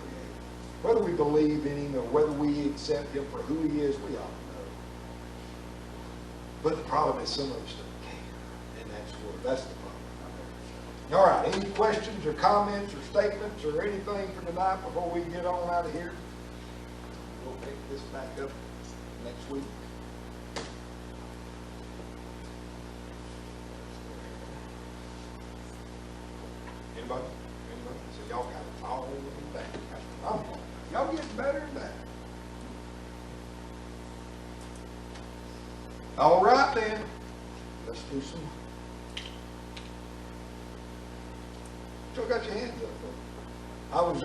Whether we believe in him or whether we accept him for who he is, we all know. But the problem is some of us don't care. And that's the problem. All right, any questions or comments or statements or anything for tonight before we get on out of here? We'll pick this back up next week. Anybody? So y'all got it all in the back. Y'all getting better and better. All right then. Let's do some. Still got your hands up. I was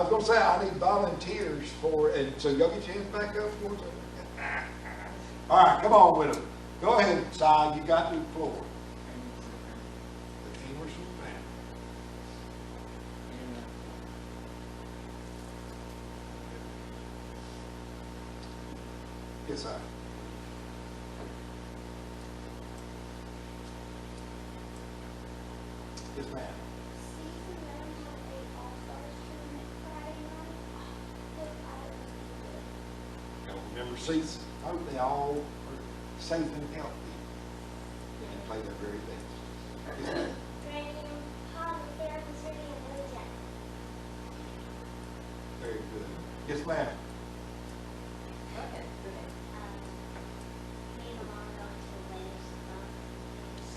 going to say I need volunteers for, and so y'all get your hands back up for it. All right, come on with them. Go ahead, Si. You got the floor. The Emerson family. Yes, sir. Yes, ma'am. Remember, seats, I hope they all are safe and healthy and play their very best. Very good. Yes, ma'am.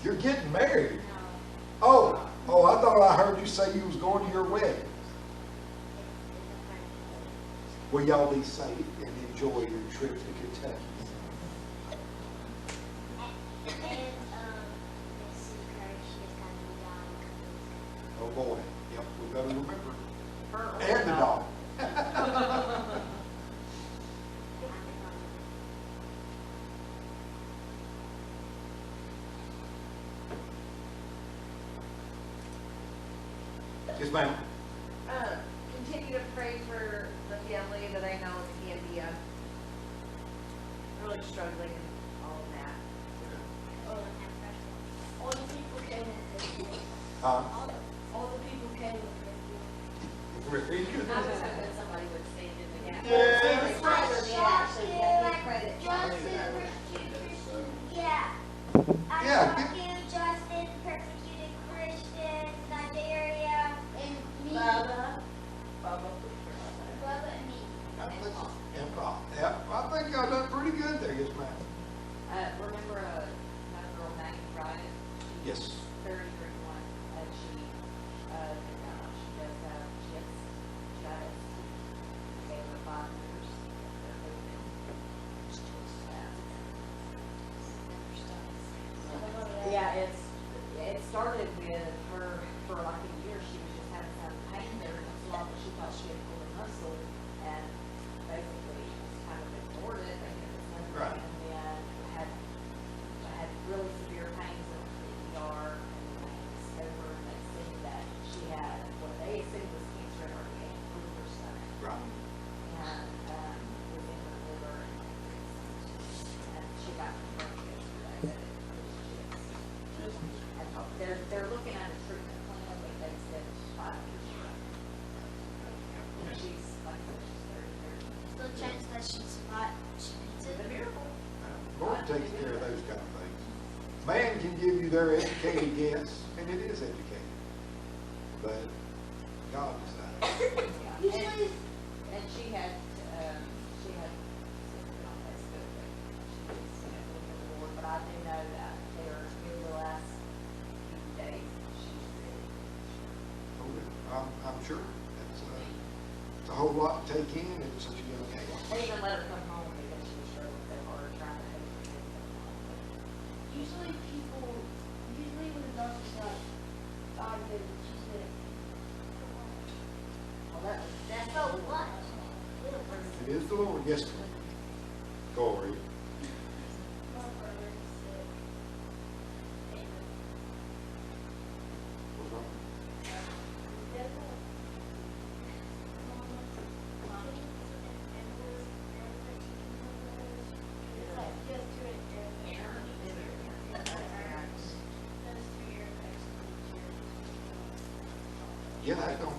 You're getting married. Oh, I thought I heard you say you was going to your wedding. Well, y'all be safe and enjoy your trip to Kentucky. Oh boy, yep, we better remember. And the dog. Yes, ma'am. Continue to pray for the family that I know is in India. Really struggling and all of that. All the people came with me. Huh? All the people came with me. Really good. I was hoping somebody would stand in the gap. Yeah. It's rather than actually give credit to Yeah. Yeah, I you, Justin, persecuted Christians, Nigeria, and me. Bubba. Bubba and me. And Bob. Yeah, I think y'all done pretty good there, yes, ma'am. Remember another girl named Ryan? Yes. 31, and she does gave her 5 years. Yeah, it started with her for like a year. She was just having some pain there, and as long as she thought she had pulled a muscle, and basically just kind of ignored it. Thinking it was nothing, Right. and then had really severe pains in the ER, and then it's over, and they said that she had what they assumed was cancer in her stomach. Right. And was in her liver, and she got confirmed yesterday that it was just. And they're looking at a treatment plan, but they said 5 years. And she's like, she's 30. Still chance that she survived. She beats It's a it. miracle. Lord takes care of those kind of things. Man can give you their educated guess, and it is educated, but God decides. Usually. And she had something on Facebook that she was looking for the Lord, but I do know that there, in the last few days, she's really. I'm sure. It's a whole lot to take in at such a young age. They even let her come home because she was struggling so hard trying to help her kids come home. Usually when the doctor's like, God did it, she's did it. Well, that's So what? It is the Lord, yes, Corey. My brother said, What's wrong? Yeah, that don't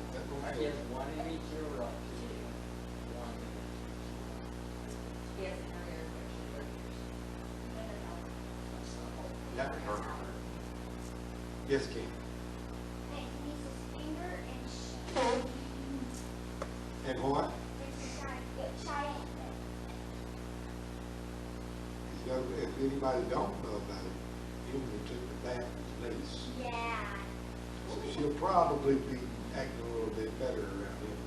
I feel. guess one in each ear or two? One in Yes, in her ear, but she wears That would hurt. Yes, Ken. And what? You know, if anybody don't know about it, Emily took the bath with niece. Yeah. So she'll probably be acting a little bit better around here.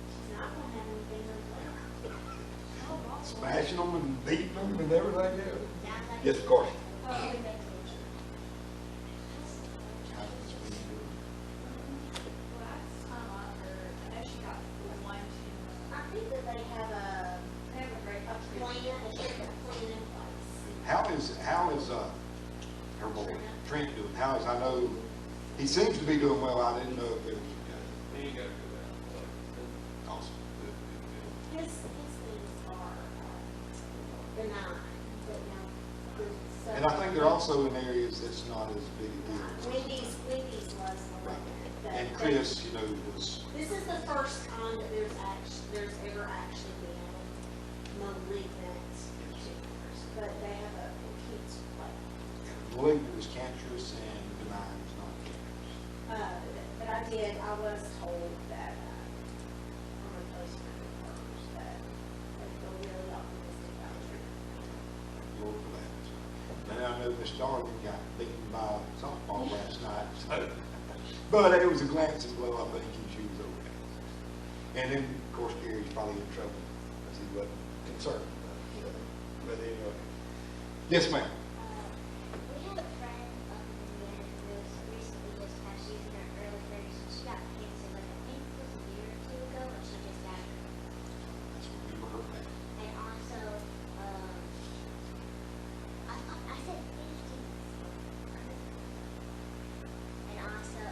She's not gonna have anything to do. Smashing them and beating them and everything else. Yes, of course. Last time I heard, I know she got one, I think that they have a they have a great plan, a treatment plan in place. How is her boy Trent doing? How is, I know, he seems to be doing well. I didn't know if it was There you go. awesome. Good, His things are benign, but now, so. And I think they're also in areas that's not as big a deal. Wendy's was malignant. but And they- Chris, you know, was, This is the first time that there's ever actually been malignant tumors, but they have a cancer plate. malignant was cancerous and benign was not cancerous. But I was told that, from a close friend of hers, that they feel really optimistic about treatment. Lord for that. And I know Miss Darling got beaten by a softball last night, so. But it was a glancing blow, I think she was okay. And then, of course, Gary's probably in trouble, because he wasn't concerned. But anyway. Yes, ma'am. We had a friend up in Indiana who was recently just passed. She's in her early 30s and she got cancer like I think it was a year or two ago and she just got it. That's what we were hurt at. And also, I said 50. And also,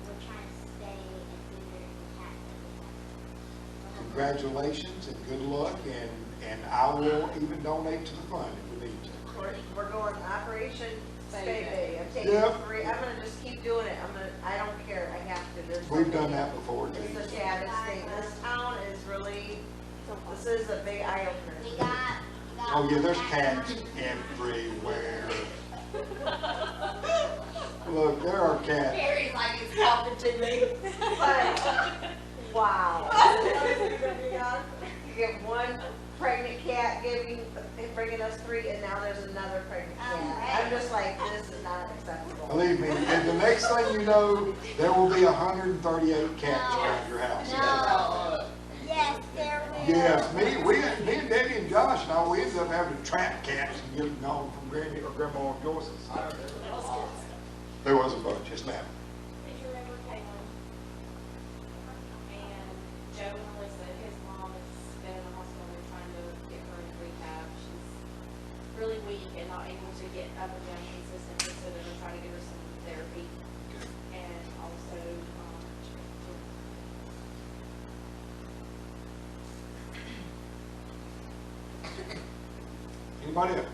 we're trying to stay and do their cat that we have. Congratulations and good luck, and I will even donate to the fund if we need to. We're going Operation Baby. I'm taking Yep. 3. I'm gonna just keep doing it. I don't care. I have to. There's We've nothing- done that before, too. It's the saddest thing. This town is really, this is a big eye We opener. got. Oh, yeah, there's cats everywhere. Look, there are cats. Gary's like, it's talking to me. But, wow. You get one pregnant cat bringing us 3, and now there's another pregnant cat. I'm just like, this is not acceptable. Believe me, and the next thing you know, there will be 138 cats around your house. No. Yes, there will. Yes, me and Debbie and Josh and I, we ended up having to trap cats and get them gone from Granny or Grandma Joyce's. There was a bunch, yes ma'am. If you remember Caitlin, and Joe and Melissa, his mom has been in the hospital, they're trying to get her in rehab. She's really weak and not able to get up and down consistently, so they're gonna try to give her some therapy. And also, Anybody else?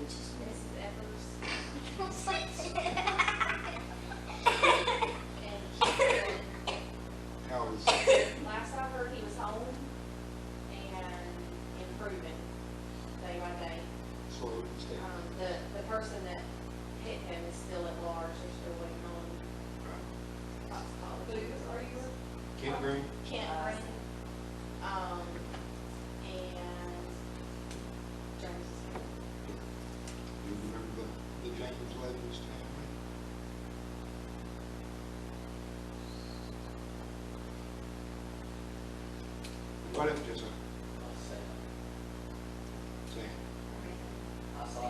Mrs. Evers, and How is, last I heard, he was booth are you? Kent Green? Kent Green. And James is here. Do you remember the James Levin's family? What if just a saying? I saw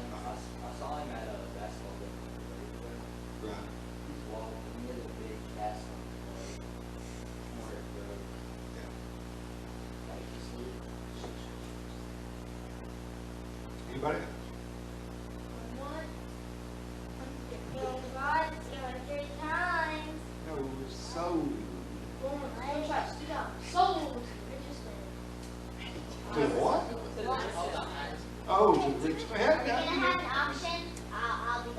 him at a basketball game. Right. He's walking, he had a big cast on the plate. Where it goes. Yeah. Like, he's moving. Anybody else? God, 3 times. No, it was so. Sold. To what? Oh, to the rich. We're gonna have an auction. I'll be the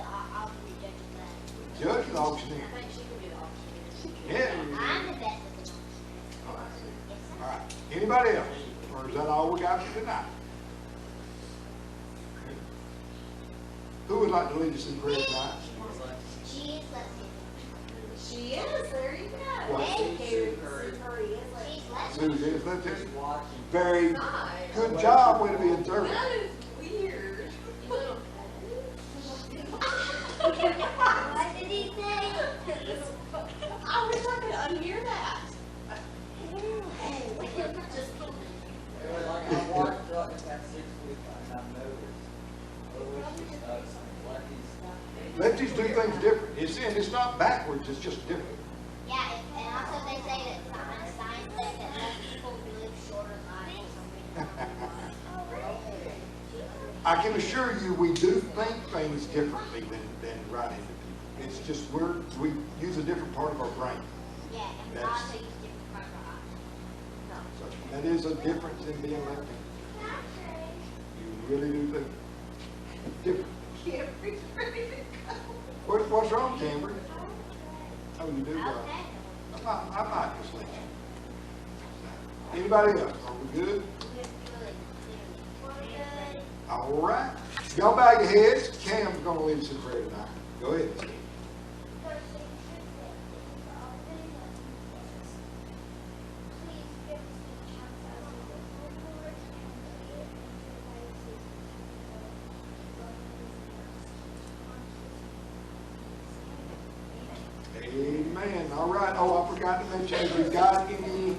judge of that. Judge of the auctioneer. I think she can do the auction. Yeah. I'm the best at the auction. All right. Yes, sir. All right. Anybody else? Or is that all we got for tonight? Who would like to lead us in prayer tonight? She is, let's see. She is, there you go. What? Thank you. Sue Curry. Sue Curry is like- She's let's Susan, is that Just watching. very Nice. good job, way to be interpreted. That is weird. What did he say? I wish I could unhear that. Like, I walked up at 6:45 and I noticed, Lefties do things different. It's not backwards, it's just different. Yeah, and also they say that science says that most people live shorter lives or something. I can assure you, we do think things differently than right-handed people. It's just we use a different part of our brain. Yeah, and we That's- also use different parts of our eyes. So that is a difference in being left-handed. You really do think different. Camry's ready to go. What's wrong, Camry? Oh, you do? Okay. I might just let you. Anybody else? Are we good? We're good. All right. Y'all bow your heads. Cam's going to lead us in prayer tonight. Go ahead. Amen. All right. Oh, I forgot to mention, if you've got any